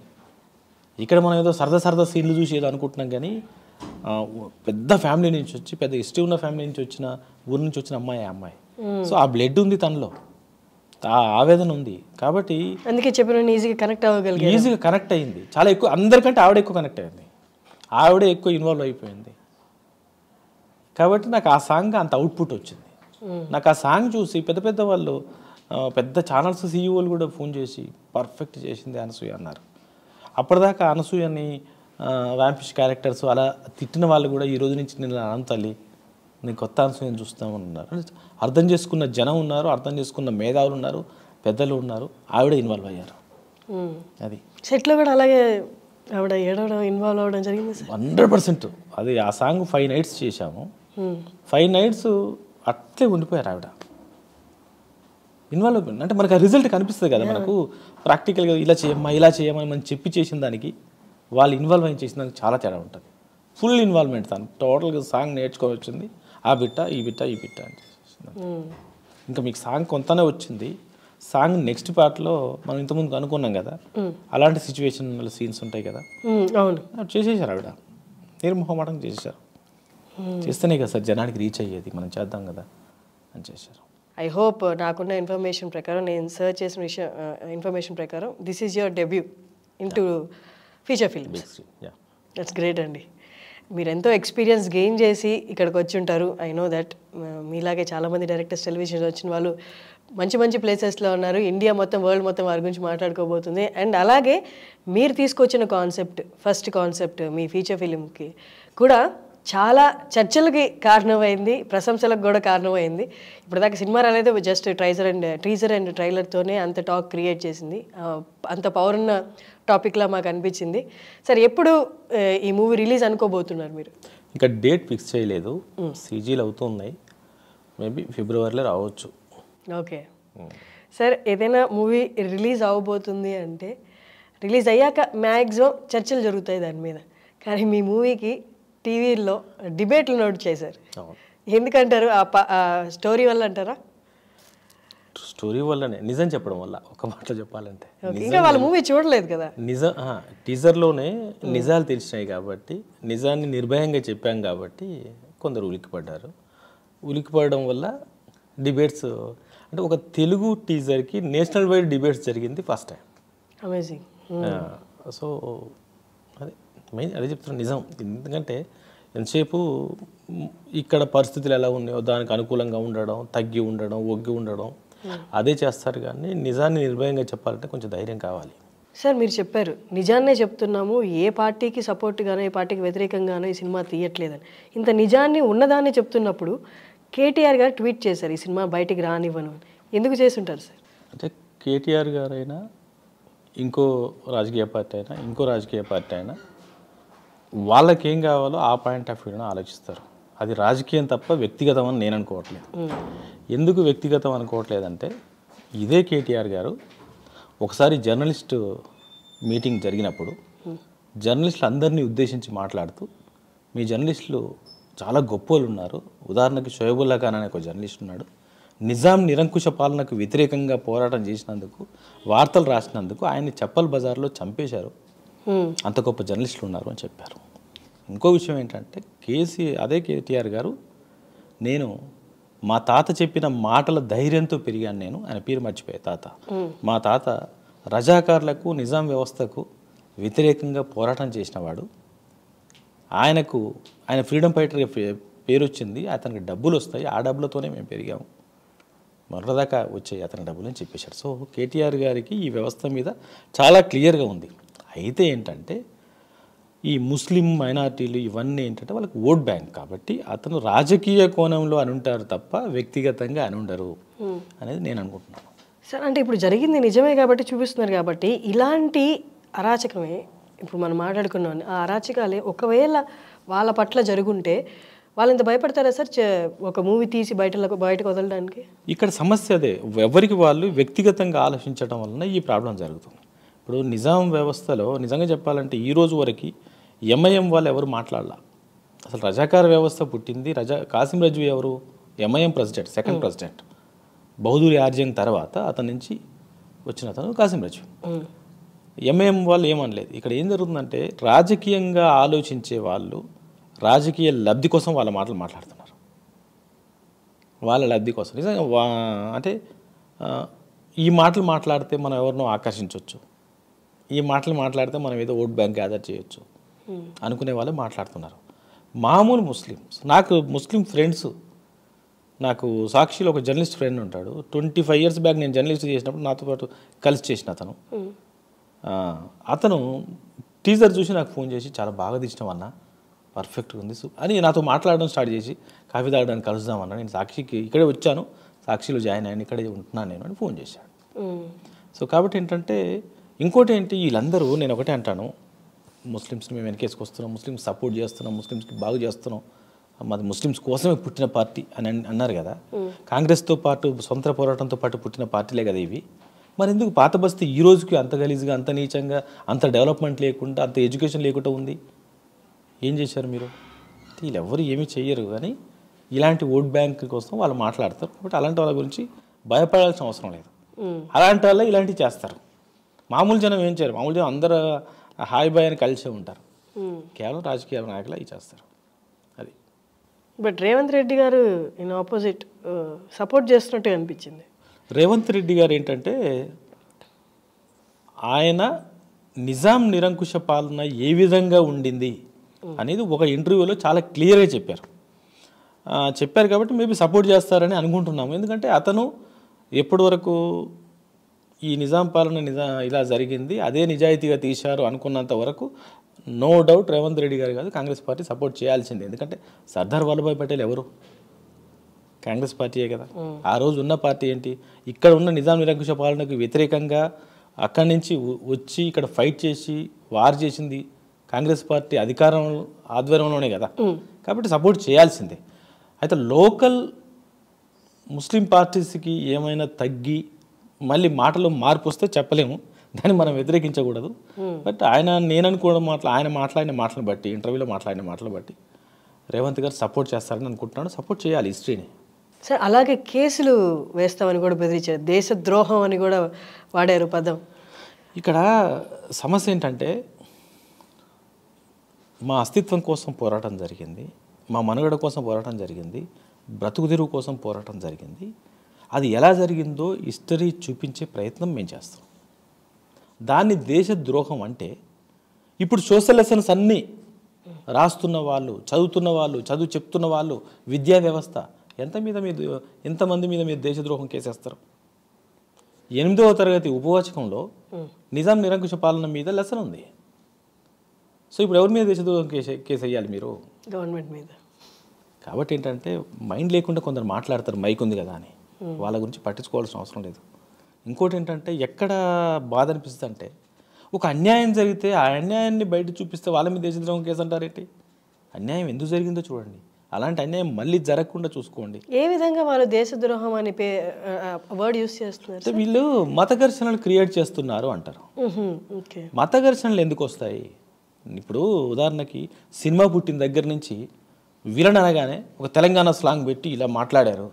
ఇక్కడ మనం ఏదో సరదా సీన్లు చూసి ఏదో అనుకుంటున్నాం, కానీ పెద్ద ఫ్యామిలీ నుంచి వచ్చి, పెద్ద హిస్టరీ ఉన్న ఫ్యామిలీ నుంచి వచ్చిన ఊరి నుంచి వచ్చిన అమ్మాయి. సో ఆ బ్లడ్ ఉంది తనలో, ఆ ఆవేదన ఉంది కాబట్టి అందుకే చెప్పిన ఈజీగా కనెక్ట్ అయింది. చాలా ఎక్కువ, అందరికంటే ఆవిడ ఎక్కువ కనెక్ట్ అయింది, ఆవిడే ఎక్కువ ఇన్వాల్వ్ అయిపోయింది. కాబట్టి నాకు ఆ సాంగ్ అంత అవుట్పుట్ వచ్చింది. నాకు ఆ సాంగ్ చూసి పెద్ద పెద్ద వాళ్ళు, పెద్ద ఛానల్స్ సీఈఓలు కూడా ఫోన్ చేసి పర్ఫెక్ట్ చేసింది అనసూయ అన్నారు. అప్పటిదాకా అనసూయని వ్యాంపిష్ క్యారెక్టర్స్ అలా తిట్టిన వాళ్ళు కూడా ఈ రోజు నుంచి నేను అనంతల్లి నేను కొత్త అనసూయని చూస్తామని ఉన్నారు. అర్థం చేసుకున్న జనం ఉన్నారు, అర్థం చేసుకున్న మేధావులు ఉన్నారు, పెద్దలు ఉన్నారు, ఆవిడ ఇన్వాల్వ్ అయ్యారు. అది సెట్లో కూడా అలాగే ఆవిడ ఏడవడం ఇన్వాల్వ్ అవ్వడం జరిగింది 100%. అది ఆ సాంగ్ 5 nights చేశాము. 5 nights అట్లే ఉండిపోయారు ఆవిడ ఇన్వాల్వ్ అయిపోయింది. అంటే మనకు ఆ రిజల్ట్ కనిపిస్తుంది కదా, మనకు ప్రాక్టికల్గా ఇలా చేయమని మనం చెప్పి చేసిన దానికి వాళ్ళు ఇన్వాల్వ్ అయ్యి చేసిన దానికి చాలా తేడా ఉంటుంది. ఫుల్ ఇన్వాల్వ్మెంట్, తను టోటల్గా సాంగ్ నేర్చుకోవచ్చింది, ఆ బిట్ట ఈ బిట్ట అని ఇంకా మీకు సాంగ్ కొంతనే వచ్చింది. సాంగ్ నెక్స్ట్ పార్ట్లో మనం ఇంతకుముందు అనుకున్నాం కదా, అలాంటి సిచ్యువేషన్ సీన్స్ ఉంటాయి కదా, అవును చేసేసారు ఆవిడ, నిర్మోహమాటం చేసేసారు. చేస్తేనే కదా సార్ జనానికి రీచ్ అయ్యేది, మనం చేద్దాం కదా అని చేశారు. ఐ హోప్ నాకున్న ఇన్ఫర్మేషన్ ప్రకారం, నేను సర్చ్ చేసిన ఇన్ఫర్మేషన్ ప్రకారం this is your debut in to feature films. That's great అండి. మీరు ఎంతో ఎక్స్పీరియన్స్ గెయిన్ చేసి ఇక్కడికి వచ్చి ఉంటారు. I know that. మీలాగే చాలామంది డైరెక్టర్స్ టెలివిజన్ వచ్చిన వాళ్ళు మంచి మంచి ప్లేసెస్లో ఉన్నారు. ఇండియా మొత్తం, వరల్డ్ మొత్తం వారి గురించి మాట్లాడుకోబోతుంది. అండ్ అలాగే మీరు తీసుకొచ్చిన ఫస్ట్ కాన్సెప్ట్ మీ ఫీచర్ ఫిలింకి కూడా చాలా చర్చలకి కారణమైంది, ప్రశంసలకు కూడా కారణమైంది. ఇప్పటిదాకా సినిమా రాలేదు, జస్ట్ టీజర్ అండ్ ట్రైలర్తోనే అంత టాక్ క్రియేట్ చేసింది. అంత పవర్ ఉన్న టాపిక్లా మాకు అనిపించింది. సరే, ఎప్పుడు ఈ మూవీ రిలీజ్ అనుకోబోతున్నారు మీరు? ఇంకా డేట్ ఫిక్స్ చేయలేదు, సీజీలు అవుతున్నాయి, మేబీ ఫిబ్రవరిలో రావచ్చు. ఓకే సార్, ఏదైనా మూవీ రిలీజ్ అవ్వబోతుంది అంటే రిలీజ్ అయ్యాక మ్యాక్సిమం చర్చలు జరుగుతాయి దాని మీద. కానీ మీ మూవీకి టీవీలో డిబేట్లు నడుచాయి సార్. ఎందుకంటారు? ఆ స్టోరీ వల్ల అంటారా? స్టోరీ వల్లనే, నిజం చెప్పడం వల్ల. ఒక మాటలో చెప్పాలంటే ఇంకా వాళ్ళ మూవీ చూడలేదు కదా, నిజం టీజర్లోనే నిజాలు తెలిసినాయి కాబట్టి, నిజాన్ని నిర్భయంగా చెప్పాం కాబట్టి కొందరు ఉలిక్కిపడ్డారు. ఉలిక్కిపడడం వల్ల డిబేట్స్, అంటే ఒక తెలుగు టీజర్కి నేషనల్ వైడ్ డిబేట్స్ జరిగింది ఫస్ట్ టైం. అమేజింగ్. సో అదే చెప్తున్నా, నిజం. ఎందుకంటే ఎంతసేపు ఇక్కడ పరిస్థితులు ఎలా ఉన్నాయో దానికి అనుకూలంగా ఉండడం, తగ్గి ఉండడం, ఒగ్గి ఉండడం, అదే చేస్తారు. కానీ నిజాన్ని నిర్భయంగా చెప్పాలంటే కొంచెం ధైర్యం కావాలి. సార్, మీరు చెప్పారు నిజాన్నే చెప్తున్నాము, ఏ పార్టీకి సపోర్ట్గానో ఏ పార్టీకి వ్యతిరేకంగానో ఈ సినిమా తీయట్లేదని. ఇంత నిజాన్ని ఉన్నదాన్ని చెప్తున్నప్పుడు కేటీఆర్ గారు ట్వీట్ చేశారు, ఈ సినిమా బయటికి రానివ్వను. ఎందుకు చేస్తుంటారు సార్? అంటే కేటీఆర్ గారైనా, ఇంకో రాజకీయ పార్టీ అయినా, ఇంకో రాజకీయ పార్టీ అయినా, వాళ్ళకేం కావాలో ఆ పాయింట్ ఆఫ్ వ్యూని ఆలోచిస్తారు. అది రాజకీయం తప్ప వ్యక్తిగతం అని నేను అనుకోవట్లేదు. ఎందుకు వ్యక్తిగతం అనుకోవట్లేదంటే, ఇదే కేటీఆర్ గారు ఒకసారి జర్నలిస్ట్ మీటింగ్ జరిగినప్పుడు జర్నలిస్టులు అందరినీ ఉద్దేశించి మాట్లాడుతూ, మీ జర్నలిస్టులు చాలా గొప్పలు ఉన్నారు, ఉదాహరణకి షోయబుల్లా ఖాన్ అనే ఒక జర్నలిస్ట్ ఉన్నాడు, నిజాం నిరంకుశ పాలనకు వ్యతిరేకంగా పోరాటం చేసినందుకు, వార్తలు రాసినందుకు ఆయన్ని చప్పల్ బజార్లో చంపేశారు, అంత గొప్ప జర్నలిస్టులు ఉన్నారు అని చెప్పారు. ఇంకో విషయం ఏంటంటే, అదే కేటీఆర్ గారు, నేను మా తాత చెప్పిన మాటల ధైర్యంతో పెరిగాను నేను. ఆయన పేరు మర్చిపోయే తాత. మా తాత రజాకార్లకు, నిజాం వ్యవస్థకు వ్యతిరేకంగా పోరాటం చేసినవాడు. ఆయన ఫ్రీడమ్ ఫైటర్గా పేరు వచ్చింది, అతనికి డబ్బులు వస్తాయి, ఆ డబ్బులతోనే మేము పెరిగాము, మొన్నదాకా వచ్చాయి అతని డబ్బులు అని చెప్పేశారు. సో కేటీఆర్ గారికి ఈ వ్యవస్థ మీద చాలా క్లియర్గా ఉంది. అయితే ఏంటంటే, ఈ ముస్లిం మైనారిటీలు ఇవన్నీ ఏంటంటే వాళ్ళకి ఓట్ బ్యాంక్ కాబట్టి అతను రాజకీయ కోణంలో అని ఉంటారు తప్ప వ్యక్తిగతంగా అని ఉండరు అనేది నేను అనుకుంటున్నాను. సార్, అంటే ఇప్పుడు జరిగింది నిజమే కాబట్టి చూపిస్తున్నారు కాబట్టి, ఇలాంటి అరాచకమే ఇప్పుడు మనం మాట్లాడుకున్నాం, ఆ అరాచకాలే ఒకవేళ వాళ్ళ పట్ల జరుగుంటే వాళ్ళు ఇంత భయపడతారా సార్ ఒక మూవీ తీసి బయటకు వదలడానికి? ఇక్కడ సమస్య అదే, ఎవరికి వాళ్ళు వ్యక్తిగతంగా ఆలోచించడం వలన ఈ ప్రాబ్లం జరుగుతుంది. ఇప్పుడు నిజాం వ్యవస్థలో నిజంగా చెప్పాలంటే ఈ రోజు వరకు ఎంఐఎం వాళ్ళు ఎవరు మాట్లాడాల. అసలు రజాకార్ వ్యవస్థ పుట్టింది, కాసిం రజ్వీ ఎవరు? MIM president, second president. Bahadur Yar Jung తర్వాత అతని నుంచి వచ్చిన అతను కాసిం రజ్వీ. ఎంఐఎం వాళ్ళు ఏమనలేదు. ఇక్కడ ఏం జరుగుతుందంటే, రాజకీయంగా ఆలోచించే వాళ్ళు రాజకీయ లబ్ధి కోసం వాళ్ళ మాటలు మాట్లాడుతున్నారు. వాళ్ళ లబ్ధి కోసం నిజంగా అంటే ఈ మాటలు మాట్లాడితే మనం ఎవరినో ఆకర్షించవచ్చు, ఈ మాటలు మాట్లాడితే మనం ఏదో ఓట్ బ్యాంక్ గ్యాదర్ చేయొచ్చు అనుకునే వాళ్ళు మాట్లాడుతున్నారు. మామూలు ముస్లిమ్స్, నాకు ముస్లిం ఫ్రెండ్స్, నాకు సాక్షిలో ఒక జర్నలిస్ట్ ఫ్రెండ్ ఉంటాడు. 25 years బ్యాక్ నేను జర్నలిస్ట్ చేసినప్పుడు నాతో పాటు కలిసి చేసిన అతను టీజర్ చూసి నాకు ఫోన్ చేసి చాలా బాగా తీసినాం అన్న, పర్ఫెక్ట్గా ఉంది అని నాతో మాట్లాడడం స్టార్ట్ చేసి కాఫీ తాగడానికి కలుద్దామన్నా, నేను సాక్షికి ఇక్కడే వచ్చాను, సాక్షిలో జాయిన్ అయ్యాను, ఇక్కడే ఉంటున్నాను నేను అని ఫోన్ చేశాడు. సో కాబట్టి ఏంటంటే ఇంకోటి ఏంటి, వీళ్ళందరూ నేను ఒకటే అంటాను, ముస్లిమ్స్ని మేము వెనకేసుకొస్తున్నాం, ముస్లిమ్స్ సపోర్ట్ చేస్తున్నాం, ముస్లిమ్స్కి బాగు చేస్తున్నాం, మాది ముస్లిమ్స్ కోసమే పుట్టిన పార్టీ అని అన్నారు కదా. కాంగ్రెస్తో పాటు సొంత పోరాటంతో పాటు పుట్టిన పార్టీలే కదా ఇవి. మరి ఎందుకు పాత బస్తీ ఈ రోజుకి అంత గలీజ్గా, అంత నీచంగా, అంత డెవలప్మెంట్ లేకుండా, అంత ఎడ్యుకేషన్ లేకుండా ఉంది? ఏం చేశారు మీరు? వీళ్ళు ఎవరు ఏమీ చెయ్యరు, కానీ ఇలాంటి ఓట్ బ్యాంక్ కోసం వాళ్ళు మాట్లాడతారు. కాబట్టి అలాంటి వాళ్ళ గురించి భయపడాల్సిన అవసరం లేదు. అలాంటి వాళ్ళే ఇలాంటివి చేస్తారు. మామూలు జనం ఏం చేయరు, మామూలు జనం అందరూ హాయ్ బాయ్ అని కలిసే ఉంటారు. కేవలం రాజకీయ నాయకులు అవి చేస్తారు. అది. బట్ రేవంత్ రెడ్డి గారు ఇన్ ఆపోజిట్ సపోర్ట్ చేస్తున్నట్టు అనిపించింది. రేవంత్ రెడ్డి గారు ఏంటంటే ఆయన నిజాం నిరంకుశ పాలన ఏ విధంగా ఉండింది అనేది ఒక ఇంటర్వ్యూలో చాలా క్లియర్గా చెప్పారు కాబట్టి మేబీ సపోర్ట్ చేస్తారని అనుకుంటున్నాము. ఎందుకంటే అతను ఎప్పటి వరకు ఈ నిజాం పాలన ఇలా జరిగింది, అదే నిజాయితీగా తీశారు అనుకున్నంత వరకు నో డౌట్ రేవంత్ రెడ్డి గారు కాదు, కాంగ్రెస్ పార్టీ సపోర్ట్ చేయాల్సిందే. ఎందుకంటే సర్దార్ వల్లభాయ్ పటేల్ ఎవరు? కాంగ్రెస్ పార్టీయే కదా. ఆ రోజు ఉన్న పార్టీ ఏంటి? ఇక్కడ ఉన్న నిజాం నిరంకుశ పాలనకు వ్యతిరేకంగా అక్కడి నుంచి వచ్చి ఇక్కడ ఫైట్ చేసి వార్ చేసింది కాంగ్రెస్ పార్టీ అధికారం ఆధ్వర్యంలోనే కదా. కాబట్టి సపోర్ట్ చేయాల్సిందే. అయితే లోకల్ ముస్లిం పార్టీస్కి ఏమైనా తగ్గి మళ్ళీ మాటలో మార్పు వస్తే చెప్పలేము, దాన్ని మనం వ్యతిరేకించకూడదు. బట్ నేను అనుకోవడం ఆయన మాట్లాడిన మాటలను బట్టి, ఇంటర్వ్యూలో మాట్లాడిన మాటలు బట్టి రేవంత్ గారు సపోర్ట్ చేస్తారని అనుకుంటున్నాను. సపోర్ట్ చేయాలి హిస్టరీని. సార్ అలాగే కేసులు వేస్తామని కూడా బెదిరించారు, దేశద్రోహం అని కూడా వాడారు పదం. ఇక్కడ సమస్య ఏంటంటే మా అస్తిత్వం కోసం పోరాటం జరిగింది, మా మనుగడ కోసం పోరాటం జరిగింది, బ్రతుకు తెరువు కోసం పోరాటం జరిగింది. అది ఎలా జరిగిందో హిస్టరీ చూపించే ప్రయత్నం మేము చేస్తాం. దాన్ని దేశద్రోహం అంటే ఇప్పుడు సోషల్ లెసన్స్ అన్నీ రాస్తున్న వాళ్ళు, చదువుతున్న వాళ్ళు, చదువు చెప్తున్న వాళ్ళు, విద్యా వ్యవస్థ ఎంతమంది మీద మీరు దేశద్రోహం కేసేస్తారు? 8వ తరగతి ఉపవాచకంలో నిజాం నిరంకుశ పాలన మీద లెసన్ ఉంది. సో ఇప్పుడు ఎవరి మీద దేశద్రోహం కేసు వేయాలి మీరు? గవర్నమెంట్ మీద. కాబట్టి ఏంటంటే మైండ్ లేకుండా కొందరు మాట్లాడతారు, మైక్ ఉంది కదా అని, వాళ్ళ గురించి పట్టించుకోవాల్సిన అవసరం లేదు. ఇంకోటి ఏంటంటే ఎక్కడ బాధ అనిపిస్తుంది అంటే ఒక అన్యాయం జరిగితే ఆ అన్యాయాన్ని బయట చూపిస్తే వాళ్ళ మీద దేశద్రోహం కేసు అంటారేంటి? అన్యాయం ఎందుకు జరిగిందో చూడండి, అలాంటి అన్యాయం మళ్ళీ జరగకుండా చూసుకోండి. ఏ విధంగా వాళ్ళు దేశద్రోహం అని వర్డ్ యూస్ చేస్తున్నారు? వీళ్ళు మత ఘర్షణలు క్రియేట్ చేస్తున్నారు అంటారు. మత ఘర్షణలు ఎందుకు వస్తాయి? ఇప్పుడు ఉదాహరణకి సినిమా పుట్టిన దగ్గర నుంచి విలన్ అనగానే ఒక తెలంగాణ స్లాంగ్ పెట్టి ఇలా మాట్లాడారు.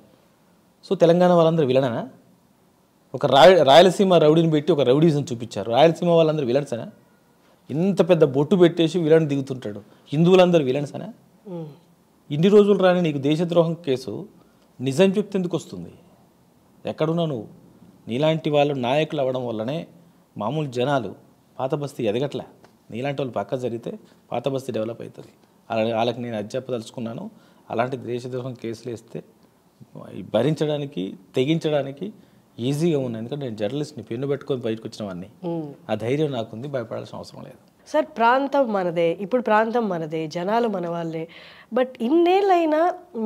సో తెలంగాణ వాళ్ళందరూ విలనా? ఒక రాయలసీమ రౌడీని పెట్టి ఒక రౌడీజం చూపించారు. రాయలసీమ వాళ్ళందరూ విలన్సనా? ఇంత పెద్ద బొట్టు పెట్టేసి విలన్ దిగుతుంటాడు, హిందువులందరూ విలన్సనా? ఇన్ని రోజులు రాని నీకు దేశద్రోహం కేసు నిజం చెప్తే ఎందుకు వస్తుంది? ఎక్కడున్నావు నువ్వు? నీలాంటి వాళ్ళు నాయకులు అవ్వడం వల్లనే మామూలు జనాలు పాత బస్తీ ఎదగట్లే. నీలాంటి వాళ్ళు పక్క జరిగితే పాత బస్తీ డెవలప్ అవుతుంది. వాళ్ళకి నేను అది చెప్పదలుచుకున్నాను. అలాంటి దేశద్రోహం కేసులు వేస్తే భరించడానికి, తెగించడానికి ఈజీగా ఉన్నాయి. ఎందుకంటే నేను జర్నలిస్ట్ని, పెన్ను పెట్టుకొని బయటకు వచ్చినవన్నీ, ఆ ధైర్యం నాకుంది, భయపడాల్సిన అవసరం లేదు. సార్ ప్రాంతం మనదే, ఇప్పుడు ప్రాంతం మనదే, జనాలు మన వాళ్ళే. బట్ ఇన్నేళ్ళైనా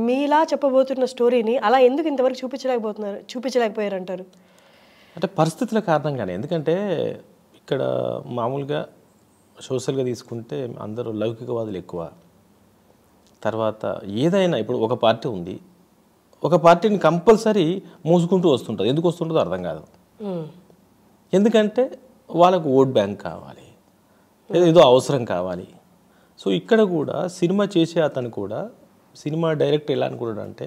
మీలా చెప్పబోతున్న స్టోరీని అలా ఎందుకు ఇంతవరకు చూపించలేకపోయారంటారు? అంటే పరిస్థితుల కారణంగానే. ఎందుకంటే ఇక్కడ మామూలుగా సోషల్గా తీసుకుంటే అందరూ లౌకికవాదులు ఎక్కువ. తర్వాత ఏదైనా ఇప్పుడు ఒక పార్టీ ఉంది, ఒక పార్టీని కంపల్సరీ మోసుకుంటూ వస్తుంటుంది. ఎందుకు వస్తుంటుందో అర్థం కాదు. ఎందుకంటే వాళ్ళకు ఓట్ బ్యాంక్ కావాలి, ఏదో అవసరం కావాలి. సో ఇక్కడ కూడా సినిమా చేసే అతను కూడా, సినిమా డైరెక్టర్ ఎలా అనుకుంటాడు అంటే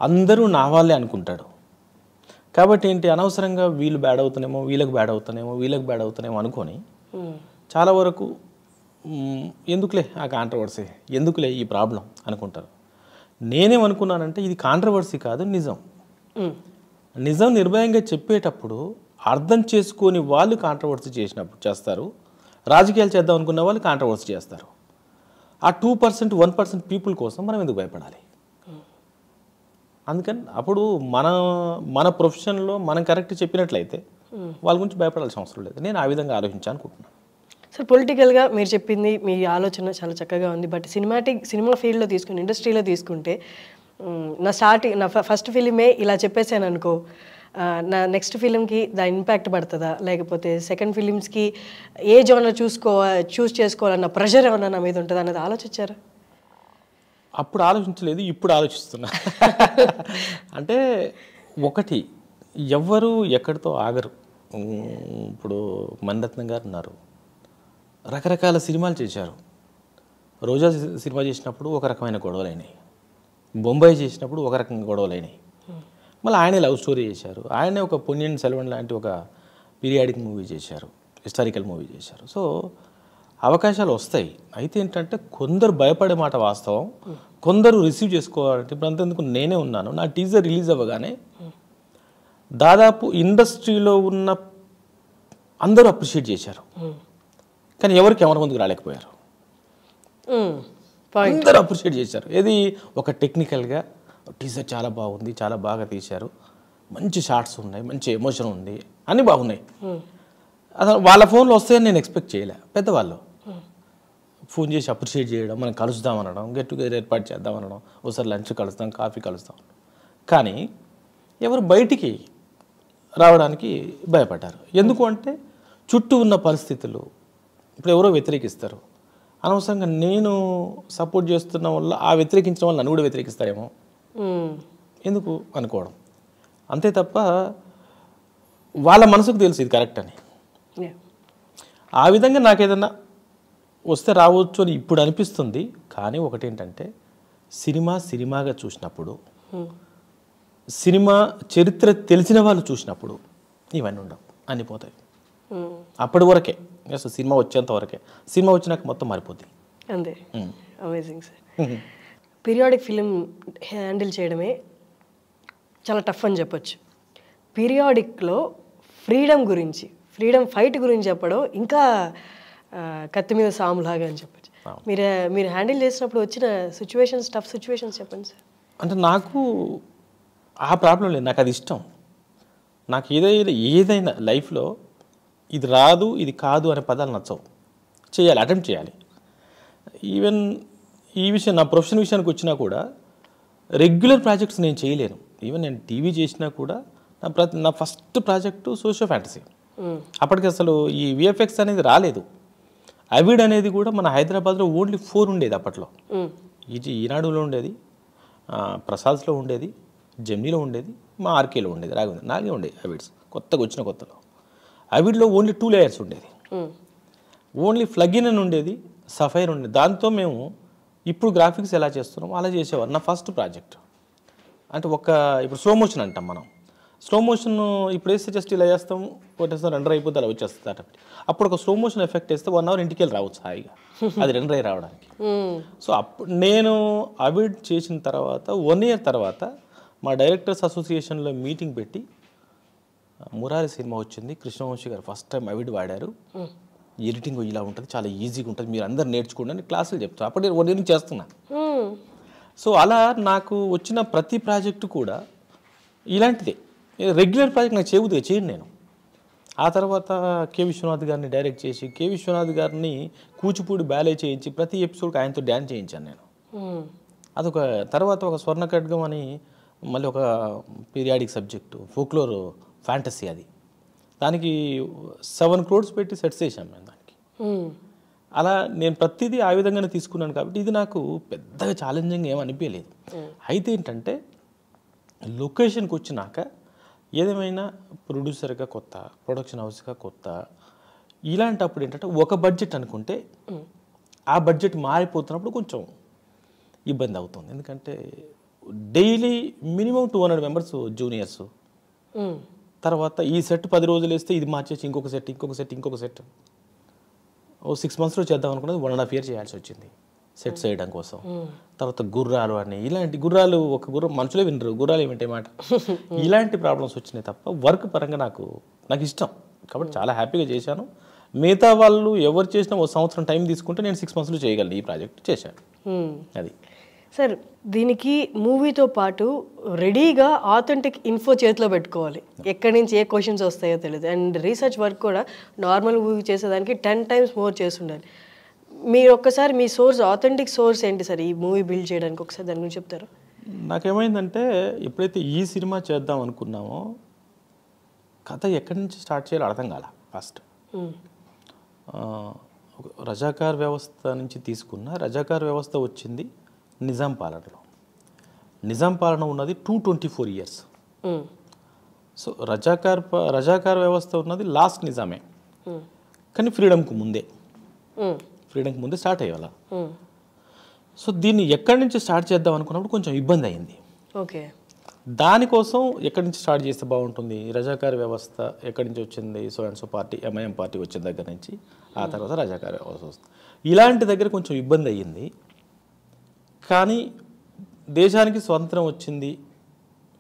అందరూ నా వాళ్ళే అనుకుంటాడు. కాబట్టి ఏంటి, అనవసరంగా వీళ్ళు బ్యాడ్ అవుతానేమో, వీళ్ళకి బ్యాడ్ అవుతానేమో, వీళ్ళకి బ్యాడ్ అవుతానేమో అనుకొని చాలా వరకు ఎందుకులే ఆ కాంట్రవర్సీ, ఎందుకులే ఈ ప్రాబ్లం అనుకుంటారు. నేనేమనుకున్నానంటే ఇది కాంట్రవర్సీ కాదు, నిజం. నిజం నిర్భయంగా చెప్పేటప్పుడు అర్థం చేసుకొని వాళ్ళు కాంట్రవర్సీ చేస్తారు. రాజకీయాలు చేద్దాం అనుకున్న వాళ్ళు కాంట్రవర్సీ చేస్తారు. ఆ 2%, 1% పీపుల్ కోసం మనం ఎందుకు భయపడాలి? అందుకని అప్పుడు మన ప్రొఫెషన్లో మనం కరెక్ట్ చెప్పినట్లయితే వాళ్ళ గురించి భయపడాల్సిన అవసరం లేదు. నేను ఆ విధంగా ఆలోచించాను అనుకుంటున్నాను. సార్, పొలిటికల్గా మీరు చెప్పింది, మీ ఆలోచన చాలా చక్కగా ఉంది. బట్ సినిమా ఫీల్డ్లో తీసుకుని, ఇండస్ట్రీలో తీసుకుంటే, నా ఫస్ట్ ఫిలిమే ఇలా చెప్పేసాను అనుకో, నా నెక్స్ట్ ఫిలింకి దాని ఇంపాక్ట్ పడుతుందా, లేకపోతే సెకండ్ ఫిలిమ్స్కి ఏ జోనర్ చూస్ చేసుకోవాలన్న ప్రెషర్ ఏమన్నా నా మీద ఉంటుందా అన్నది ఆలోచించారా? అప్పుడు ఆలోచించలేదు, ఇప్పుడు ఆలోచిస్తున్నా. అంటే ఒకటి, ఎవ్వరు ఎక్కడితో ఆగరు. ఇప్పుడు మణిరత్నం గారు ఉన్నారు, రకరకాల సినిమాలు చేశారు. రోజా సినిమా చేసినప్పుడు ఒక రకమైన గొడవలు అయినాయి, బొంబాయి చేసినప్పుడు ఒక రకంగా గొడవలు అయినాయి. మళ్ళీ ఆయనే లవ్ స్టోరీ చేశారు, ఆయనే ఒక పొన్నియిన్ సెల్వన్ లాంటి ఒక పీరియాడిక్ మూవీ చేశారు, హిస్టారికల్ మూవీ చేశారు. సో అవకాశాలు వస్తాయి. అయితే ఏంటంటే కొందరు భయపడే మాట వాస్తవం, కొందరు రిసీవ్ చేసుకోవాలంటే, ఇప్పుడు అంతెందుకు నేనే ఉన్నాను. నా టీజర్ రిలీజ్ అవ్వగానే దాదాపు ఇండస్ట్రీలో ఉన్న అందరూ అప్రిషియేట్ చేశారు, కానీ ఎవరు కెమెరా ముందుకు రాలేకపోయారు. అందరూ అప్రిషియేట్ చేశారు. ఏది ఒక టెక్నికల్గా టీజర్ చాలా బాగుంది, చాలా బాగా తీశారు, మంచి షార్ట్స్ ఉన్నాయి, మంచి ఎమోషన్ ఉంది, అన్నీ బాగున్నాయి. అసలు వాళ్ళ ఫోన్లో వస్తాయని నేను ఎక్స్పెక్ట్ చేయలే. పెద్దవాళ్ళు ఫోన్ చేసి అప్రిషియేట్ చేయడం, మనం కలుద్దాం అనడం, గెట్ టుగెదర్ ఏర్పాటు చేద్దాం అనడం, ఒకసారి లంచ్ కలుస్తాం, కాఫీ కలుస్తాం. కానీ ఎవరు బయటికి రావడానికి భయపడ్డారు. ఎందుకు అంటే చుట్టూ ఉన్న పరిస్థితులు. ఇప్పుడు ఎవరో వ్యతిరేకిస్తారు, అనవసరంగా నేను సపోర్ట్ చేస్తున్న వల్ల ఆ వ్యతిరేకించిన వాళ్ళు నన్ను కూడా వ్యతిరేకిస్తారేమో ఎందుకు అనుకోవడం. అంతే తప్ప వాళ్ళ మనసుకు తెలుసు ఇది కరెక్ట్ అని. ఆ విధంగా నాకు ఏదన్నా వస్తే రావచ్చు అని ఇప్పుడు అనిపిస్తుంది. కానీ ఒకటేంటంటే సినిమాగా చూసినప్పుడు, సినిమా చరిత్ర తెలిసిన వాళ్ళు చూసినప్పుడు ఇవన్నీ ఉండవు, అన్నీ పోతాయి. అప్పటి వరకే, అసలు సినిమా వచ్చేంత వరకే. సినిమా వచ్చినాక మొత్తం మారిపోద్ది. అంతే. Amazing sir. Periodic film handle చేయడమే చాలా టఫ్ అని చెప్పొచ్చు. పీరియాడిక్లో ఫ్రీడమ్ ఫైట్ గురించి చెప్పడం ఇంకా కత్తి మీద సాములాగా అని చెప్పచ్చు. మీరు హ్యాండిల్ చేసినప్పుడు వచ్చిన టఫ్ సిచ్యువేషన్స్ చెప్పండి సార్. అంటే నాకు ఆ ప్రాబ్లం లేదు, నాకు అది ఇష్టం. నాకు ఏదైనా లైఫ్లో ఇది రాదు, ఇది కాదు అనే పదాలు నచ్చవు. చేయాలి, అటెంప్ట్ చేయాలి. ఈవెన్ ఈ విషయం నా ప్రొఫెషన్ విషయానికి వచ్చినా కూడా రెగ్యులర్ ప్రాజెక్ట్స్ నేను చేయలేను. ఈవెన్ నేను టీవీ చేసినా కూడా నా ఫస్ట్ ప్రాజెక్టు సోషియో ఫ్యాంటసీ. అప్పటికి అసలు ఈ విఎఫ్ఎక్స్ అనేది రాలేదు. అవిడ్ అనేది కూడా మన హైదరాబాద్లో ఓన్లీ 4 ఉండేది అప్పట్లో. ఈనాడులో ఉండేది, ప్రసాద్స్లో ఉండేది, జెమ్నీలో ఉండేది, మా ఆర్కేలో ఉండేది, రాఘవేంద్ర 4 ఉండేది అవిడ్స్. కొత్తలో అవిడ్లో ఓన్లీ 2 లేయర్స్ ఉండేది. ఓన్లీ ప్లగిన్ అని ఉండేది, సఫైర్ ఉండేది. దాంతో మేము ఇప్పుడు గ్రాఫిక్స్ ఎలా చేస్తున్నామో అలా చేసేవారు. నా ఫస్ట్ ప్రాజెక్ట్ అంటే ఇప్పుడు స్లో మోషన్ అంటాం మనం. స్లో మోషన్ ఇప్పుడు వేస్తే జస్ట్ ఇలా వేస్తాము, కొట్టేస్తాం, రెండర్ అయిపోతే అలా వచ్చేస్తుంది. అప్పుడు ఒక స్లో మోషన్ ఎఫెక్ట్ వేస్తే 1 అవర్ ఇంటికి వెళ్ళి రావచ్చు హాయిగా, అది రెండర్ అయ్యి రావడానికి. సో అప్పుడు నేను అవిడ్ చేసిన తర్వాత 1 ఇయర్ తర్వాత మా డైరెక్టర్స్ అసోసియేషన్లో మీటింగ్ పెట్టి, మురారి సినిమా వచ్చింది, కృష్ణవంశీ గారు ఫస్ట్ టైం అవిడ్ వాడారు, ఎడిటింగ్ ఇలా ఉంటుంది, చాలా ఈజీగా ఉంటుంది, మీరు అందరు నేర్చుకోండి అని క్లాసులు చెప్తాను. అప్పుడు నేను 1 ఇయర్ చేస్తున్నా. సో అలా నాకు వచ్చిన ప్రతి ప్రాజెక్టు కూడా ఇలాంటిదే. రెగ్యులర్ ప్రాజెక్ట్ నాకు చేయను నేను. ఆ తర్వాత కె విశ్వనాథ్ గారిని డైరెక్ట్ చేసి, కె విశ్వనాథ్ గారిని కూచిపూడి బ్యాలే చేయించి ప్రతి ఎపిసోడ్కి ఆయనతో డ్యాన్స్ చేయించాను నేను. అదొక తర్వాత ఒక స్వర్ణ ఖడ్గం అని మళ్ళీ ఒక పీరియాడిక్ సబ్జెక్టు, ఫోక్లోర్ ఫ్యాంటసీ. అది దానికి 7 crores పెట్టి సెట్స్ చేశాం మేము దానికి. అలా నేను ప్రతిదీ ఆ విధంగానే తీసుకున్నాను. కాబట్టి ఇది నాకు పెద్దగా ఛాలెంజింగ్ ఏమి అనిపించలేదు. అయితే ఏంటంటే లొకేషన్కి వచ్చినాక ఏదేమైనా ప్రొడ్యూసర్గా కొత్త, ప్రొడక్షన్ హౌస్గా కొత్త, ఇలాంటప్పుడు ఏంటంటే ఒక బడ్జెట్ అనుకుంటే ఆ బడ్జెట్ మారిపోతున్నప్పుడు కొంచెం ఇబ్బంది అవుతుంది. ఎందుకంటే డైలీ మినిమం 200 మెంబర్స్ జూనియర్స్. తర్వాత ఈ సెట్ 10 రోజులు వేస్తే ఇది మార్చేసి ఇంకొక సెట్ ఓ 6 monthsలో చేద్దాం అనుకున్నది 1.5 years చేయాల్సి వచ్చింది. సెట్ చేయడం కోసం. తర్వాత గుర్రాలు అని ఇలాంటి గుర్రాలు ఒక గుర్రం మనుషులే వినరు, గుర్రాలు ఏమిటే మాట ఇలాంటి ప్రాబ్లమ్స్ వచ్చినాయి తప్ప వర్క్ పరంగా నాకు ఇష్టం కాబట్టి చాలా హ్యాపీగా చేశాను. మిగతా వాళ్ళు ఎవరు చేసినా ఒక సంవత్సరం టైం తీసుకుంటే నేను 6 monthsలో చేయగలను ఈ ప్రాజెక్ట్ చేశాను. అది సార్ దీనికి మూవీతో పాటు రెడీగా ఆథెంటిక్ ఇన్ఫో చేతిలో పెట్టుకోవాలి, ఎక్కడి నుంచి ఏ క్వశ్చన్స్ వస్తాయో తెలియదు. అండ్ రీసెర్చ్ వర్క్ కూడా నార్మల్ మూవీ చేసేదానికి 10 times మోర్ చేసి ఉండాలి. మీరు ఒక్కసారి మీ సోర్స్, ఆథెంటిక్ సోర్స్ ఏంటి సార్ ఈ మూవీ బిల్డ్ చేయడానికి, ఒకసారి దాని గురించి చెప్తారా? నాకేమైందంటే ఎప్పుడైతే ఈ సినిమా చేద్దాం అనుకున్నామో కథ ఎక్కడి నుంచి స్టార్ట్ చేయాలో అర్థం కాల. ఫస్ట్ రజాకార్ వ్యవస్థ నుంచి తీసుకున్న రజాకార్ వ్యవస్థ వచ్చింది నిజాం పాలనలో. నిజాం పాలన ఉన్నది 224 years. సో రజాకార్ వ్యవస్థ ఉన్నది లాస్ట్ నిజామే, కానీ ఫ్రీడమ్కు ముందే స్టార్ట్ అయ్యేవాళ్ళ. సో దీన్ని ఎక్కడి నుంచి స్టార్ట్ చేద్దాం అనుకున్నప్పుడు కొంచెం ఇబ్బంది అయింది. ఓకే, దానికోసం ఎక్కడి నుంచి స్టార్ట్ చేస్తే బాగుంటుంది, రజాకార్ వ్యవస్థ ఎక్కడి నుంచి వచ్చింది, so and so party MIM party వచ్చిన దగ్గర నుంచి ఆ తర్వాత రజాకార్ వ్యవస్థ వస్తుంది. ఇలాంటి దగ్గర కొంచెం ఇబ్బంది అయ్యింది. కానీ దేశానికి స్వతంత్రం వచ్చింది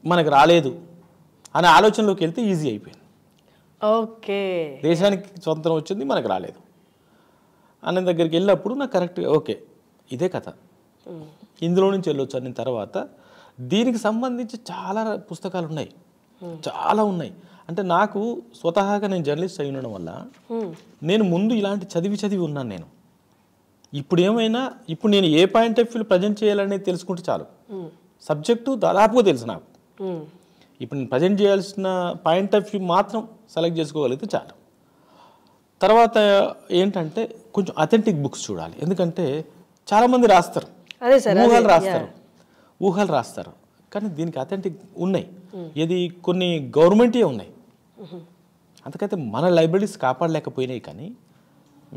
మనకు రాలేదు అనే ఆలోచనలోకి వెళ్తే ఈజీ అయిపోయింది. ఓకే, దేశానికి స్వతంత్రం వచ్చింది మనకు రాలేదు అనే దగ్గరికి వెళ్ళినప్పుడు నాకు కరెక్ట్గా ఓకే ఇదే కథ, ఇందులో నుంచి వెళ్ళొచ్చు అన్న తర్వాత దీనికి సంబంధించి చాలా పుస్తకాలు ఉన్నాయి, చాలా ఉన్నాయి. అంటే నాకు స్వతహాగా నేను జర్నలిస్ట్ అయి ఉండడం వల్ల నేను ముందు ఇలాంటి చదివి ఉన్నాను. నేను ఇప్పుడు ఏమైనా ఇప్పుడు నేను ఏ పాయింట్ ఆఫ్ వ్యూ ప్రజెంట్ చేయాలనేది తెలుసుకుంటే చాలు, సబ్జెక్టు దాదాపుగా తెలుసు నాకు. ఇప్పుడు నేను ప్రజెంట్ చేయాల్సిన పాయింట్ ఆఫ్ వ్యూ మాత్రం సెలెక్ట్ చేసుకోగలిగితే చాలు. తర్వాత ఏంటంటే కొంచెం అథెంటిక్ బుక్స్ చూడాలి, ఎందుకంటే చాలామంది రాస్తారు, ఊహలు రాస్తారు, కానీ దీనికి అథెంటిక్ ఉన్నాయి. ఇది కొన్ని గవర్నమెంటే ఉన్నాయి, అందుకైతే మన లైబ్రరీస్ కాపాడలేకపోయినాయి. కానీ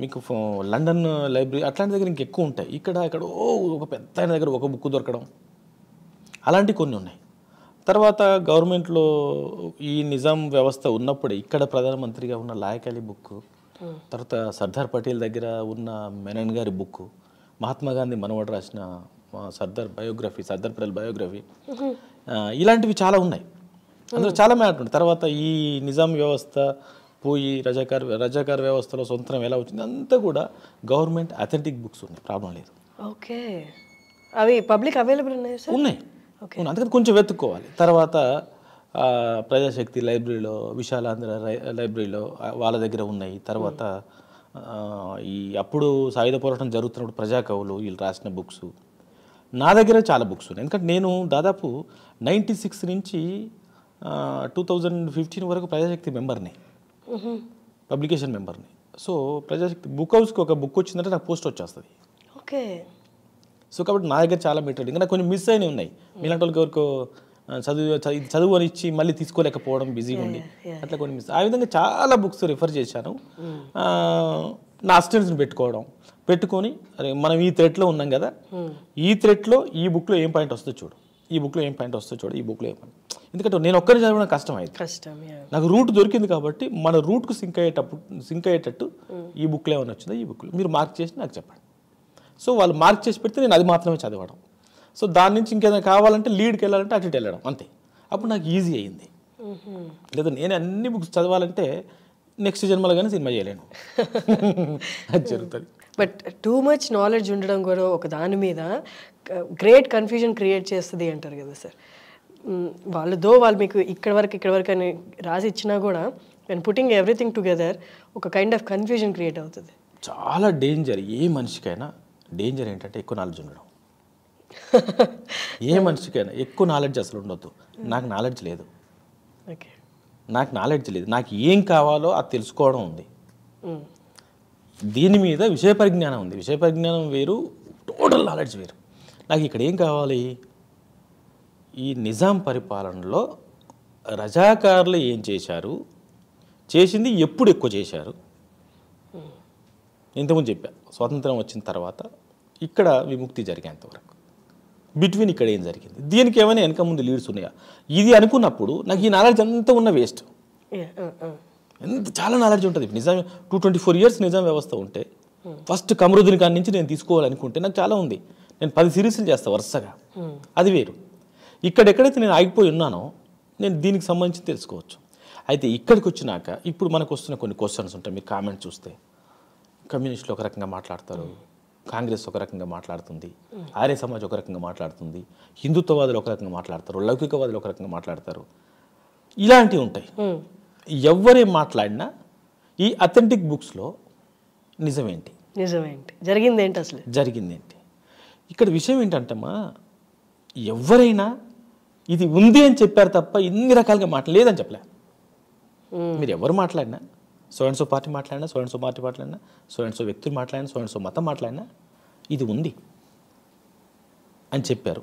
మీకు లండన్ లైబ్రరీ అట్లాంటి దగ్గర ఇంకెక్కువ ఉంటాయి. ఇక్కడ ఒక పెద్ద ఆయన దగ్గర ఒక బుక్ దొరకడం అలాంటివి కొన్ని ఉన్నాయి. తర్వాత గవర్నమెంట్లో ఈ నిజాం వ్యవస్థ ఉన్నప్పుడే ఇక్కడ ప్రధానమంత్రిగా ఉన్న లాయక్ అలీ బుక్, తర్వాత సర్దార్ పటేల్ దగ్గర ఉన్న మెనన్ గారి బుక్, మహాత్మా గాంధీ మనవడు రాసిన సర్దార్ పటేల్ బయోగ్రఫీ, ఇలాంటివి చాలా ఉన్నాయి. అందులో చాలా మ్యాటర్ ఉంది. తర్వాత ఈ నిజాం వ్యవస్థ పోయి రజాకార్ వ్యవస్థలో స్వతంత్రం ఎలా వచ్చింది అంతా కూడా గవర్నమెంట్ అథెంటిక్ బుక్స్ ఉన్నాయి, ప్రాబ్లం లేదు. ఓకే, అవి పబ్లిక్ అవైలబుల్ ఉన్నాయి, అందుకని కొంచెం వెతుక్కోవాలి. తర్వాత ప్రజాశక్తి లైబ్రరీలో, విశాలాంధ్ర లైబ్రరీలో వాళ్ళ దగ్గర ఉన్నాయి. తర్వాత ఈ అప్పుడు సాయుధ పోరాటం జరుగుతున్నప్పుడు ప్రజాకవులు వీళ్ళు రాసిన బుక్స్ నా దగ్గర చాలా బుక్స్ ఉన్నాయి. ఎందుకంటే నేను దాదాపు 96 నుంచి 2015 వరకు Prajasakti మెంబర్ని, publication మెంబర్ని. So Prajasakti book హౌస్కి ఒక బుక్ వచ్చిందంటే నాకు పోస్ట్ వచ్చేస్తుంది. ఓకే, సో కాబట్టి నా దగ్గర చాలా మెటీరియల్ ఇంకా నాకు కొన్ని మిస్ అయినవి ఉన్నాయి. మీలాంటి వాళ్ళకి ఎవరికో చదువు అని ఇచ్చి మళ్ళీ తీసుకోలేకపోవడం, బిజీగా ఉండి అట్లా కొన్ని మిస్. ఆ విధంగా చాలా బుక్స్ రిఫర్ చేశాను. నా అసిస్టెంట్స్ని పెట్టుకొని అరే మనం ఈ థ్రెడ్లో ఉన్నాం కదా, ఈ థ్రెడ్లో ఈ బుక్లో ఏం పాయింట్ వస్తుందో చూడు, ఈ బుక్లో ఏం పాయింట్ వస్తుందో చూడు, ఈ బుక్లో ఏం పాయింట్. ఎందుకంటే నేను ఒక్కరి చదవడం కష్టం నాకు రూట్ దొరికింది కాబట్టి మన రూట్కు సింక్ అయ్యేటట్టు ఈ బుక్లో ఏమైనా వచ్చిందో ఈ బుక్లో మీరు మార్క్ చేసి నాకు చెప్పండి. సో వాళ్ళు మార్క్ చేసి పెడితే నేను అది మాత్రమే చదవడం. సో దాని నుంచి ఇంకేదైనా కావాలంటే లీడ్కి వెళ్ళాలంటే అటు వెళ్ళడం అంతే. అప్పుడు నాకు ఈజీ అయింది. లేదా నేను అన్ని బుక్స్ చదవాలంటే నెక్స్ట్ జన్మలో కానీ సినిమా చేయలేను, అది జరుగుతుంది. బట్ టూ మచ్ నాలెడ్జ్ ఉండడం కూడా ఒక దాని మీద గ్రేట్ కన్ఫ్యూజన్ క్రియేట్ చేస్తుంది అంటారు కదా సార్. వాళ్ళు మీకు ఇక్కడ వరకు అని రాసి ఇచ్చినా కూడా అండ్ పుట్టింగ్ ఎవ్రీథింగ్ టుగెదర్ ఒక కైండ్ ఆఫ్ కన్ఫ్యూజన్ క్రియేట్ అవుతుంది. చాలా డేంజర్, ఏ మనిషికైనా డేంజర్ ఏంటంటే ఎక్కువ నాలెడ్జ్ ఉండడం. ఏ మనిషికైనా ఎక్కువ నాలెడ్జ్ అసలు ఉండొద్దు. నాకు నాలెడ్జ్ లేదు, నాకు ఏం కావాలో అది తెలుసుకోవడం ఉంది. దీని మీద విషయ పరిజ్ఞానం ఉంది, విషయ పరిజ్ఞానం వేరు, టోటల్ నాలెడ్జ్ వేరు. నాకు ఇక్కడ ఏం కావాలి, ఈ నిజాం పరిపాలనలో రజాకారులు ఏం చేశారు, చేసింది ఎప్పుడు ఎక్కువ చేశారు. ఇంతకుముందు చెప్పా స్వాతంత్రం వచ్చిన తర్వాత ఇక్కడ విముక్తి జరిగేంతవరకు బిట్వీన్ ఇక్కడ ఏం జరిగింది, దీనికి ఏమైనా వెనక ముందు లీడ్స్ ఉన్నాయా, ఇది అనుకున్నప్పుడు నాకు ఈ నాలెడ్జ్ అంతా ఉన్న వేస్ట్. చాలా నాలెడ్జ్ ఉంటుంది. నిజాం 224 years నిజాం వ్యవస్థ ఉంటే ఫస్ట్ కమరుద్దీన్ ఖాన్ నుంచి నేను తీసుకోవాలనుకుంటే నాకు చాలా ఉంది. నేను 10 సిరీస్లు చేస్తాను వరుసగా, అది వేరు. ఇక్కడెక్కడైతే నేను ఆగిపోయి ఉన్నానో నేను దీనికి సంబంధించి తెలుసుకోవచ్చు. అయితే ఇక్కడికి వచ్చినాక ఇప్పుడు మనకు వస్తున్న కొన్ని క్వశ్చన్స్ ఉంటాయి. మీరు కామెంట్ చూస్తే కమ్యూనిస్టులు ఒక రకంగా మాట్లాడతారు, కాంగ్రెస్ ఒక రకంగా మాట్లాడుతుంది, ఆర్య సమాజ్ ఒక రకంగా మాట్లాడుతుంది, హిందుత్వవాదులు ఒక రకంగా మాట్లాడతారు, లౌకికవాదులు ఒక రకంగా మాట్లాడతారు, ఇలాంటివి ఉంటాయి. ఎవరేం మాట్లాడినా ఈ అథెంటిక్ బుక్స్లో నిజమేంటి, జరిగిందేంటి, అసలు జరిగిందేంటి? ఇక్కడ విషయం ఏంటంటమ్మా, ఎవరైనా ఇది ఉంది అని చెప్పారు తప్ప ఇన్ని రకాలుగా లేదని చెప్పలే. మీరు ఎవరు మాట్లాడినా, సో అండ్ సో పార్టీ మాట్లాడినా, సో అండ్ సో పార్టీ మాట్లాడినా, సో అండ్ సో వ్యక్తులు మాట్లాడినా, సో అండ్ సో మతం మాట్లాడినా ఇది ఉంది అని చెప్పారు.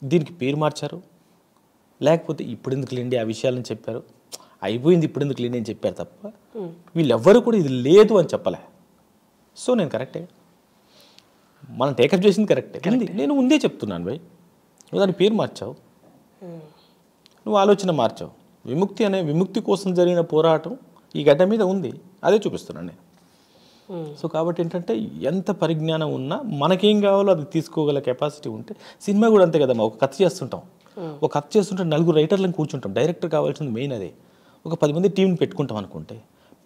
దీనికి పేరు మార్చారు, లేకపోతే ఇప్పుడు ఎందుకు లేండి ఆ విషయాలని చెప్పారు, అయిపోయింది ఇప్పుడు ఎందుకు లేండి అని చెప్పారు తప్ప వీళ్ళెవ్వరూ కూడా ఇది లేదు అని చెప్పలే. సో నేను కరెక్టే, మనం టేకప్ చేసింది కరెక్టే. నేను ముందే చెప్తున్నాను భయ్, నువ్వు దాని పేరు మార్చావు, నువ్వు ఆలోచన మార్చావు. విముక్తి కోసం జరిగిన పోరాటం ఈ గడ్డ మీద ఉంది, అదే చూపిస్తున్నాను నేను. సో కాబట్టి ఏంటంటే ఎంత పరిజ్ఞానం ఉన్నా మనకేం కావాలో అది తీసుకోగల కెపాసిటీ ఉంటే, సినిమా కూడా అంతే కదమ్మా. ఒక కథ చేస్తుంటాం, ఒక కథ చేస్తుంటే 4 రైటర్లను కూర్చుంటాం, డైరెక్టర్ కావాల్సింది మెయిన్ అదే. ఒక 10 మంది టీంని పెట్టుకుంటాం అనుకుంటే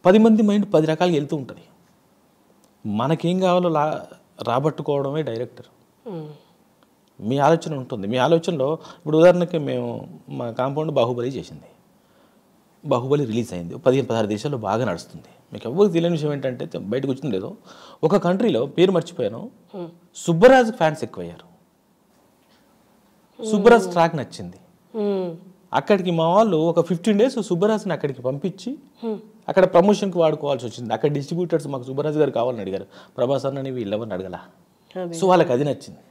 10 మంది మైండ్ 10 రకాలుగా వెళ్తూ ఉంటుంది. మనకేం కావాలో రాబట్టుకోవడమే డైరెక్టర్. మీ ఆలోచన ఉంటుంది, మీ ఆలోచనలో ఇప్పుడు ఉదాహరణకి మా కాంపౌండ్ బాహుబలి చేసింది, బాహుబలి రిలీజ్ అయింది, 15-16 దేశాల్లో బాగా నడుస్తుంది. మీకు ఎవరికి తెలియని విషయం ఏంటంటే, బయటకు వచ్చింది లేదో, ఒక కంట్రీలో పేరు మర్చిపోయాను, సుబ్బరాజు ఫ్యాన్స్ ఎక్కువయ్యారు. సుబ్బరాజు ట్రాక్ నచ్చింది, అక్కడికి మా వాళ్ళు ఒక 15 days సుబ్బరాజుని అక్కడికి పంపించి అక్కడ ప్రమోషన్కి వాడుకోవాల్సి వచ్చింది. అక్కడ డిస్ట్రిబ్యూటర్స్ మాకు సుబ్బరాజు గారు కావాలని అడిగారు, ప్రభాస్ అన్నని వీళ్ళెవరిని అడగల. సో వాళ్ళకి అది నచ్చింది.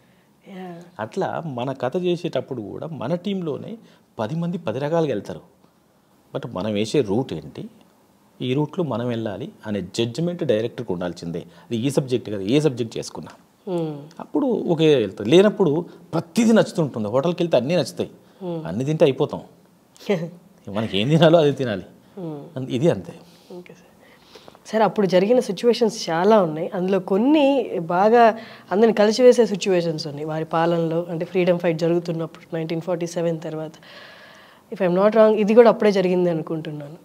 అట్లా మన కథ చేసేటప్పుడు కూడా మన టీంలోనే 10 మంది 10 రకాలుగా వెళ్తారు. బట్ మనం వేసే రూట్ ఏంటి, ఈ రూట్లో మనం వెళ్ళాలి అనే జడ్జిమెంట్ డైరెక్టర్కి ఉండాల్సిందే. అది ఈ సబ్జెక్ట్ కదా, ఏ సబ్జెక్ట్ చేసుకున్నా అప్పుడు ఒకే వెళ్తుంది. లేనప్పుడు ప్రతిదీ నచ్చుతుంటుంది. హోటల్కి వెళ్తే అన్నీ నచ్చుతాయి, అన్ని తింటే అయిపోతాం. మనకి ఏం తినాలో అది తినాలి, ఇది అంతే. ఓకే సార్, అప్పుడు జరిగిన సిచ్యువేషన్స్ చాలా ఉన్నాయి, అందులో కొన్ని బాగా అందరిని కలిసివేసే సిచ్యువేషన్స్ ఉన్నాయి వారి పాలనలో. అంటే ఫ్రీడమ్ ఫైట్ జరుగుతున్నప్పుడు 1947 తర్వాత, ఇఫ్ ఐఎమ్ నాట్ రాంగ్, ఇది కూడా అప్పుడే జరిగింది అనుకుంటున్నాను.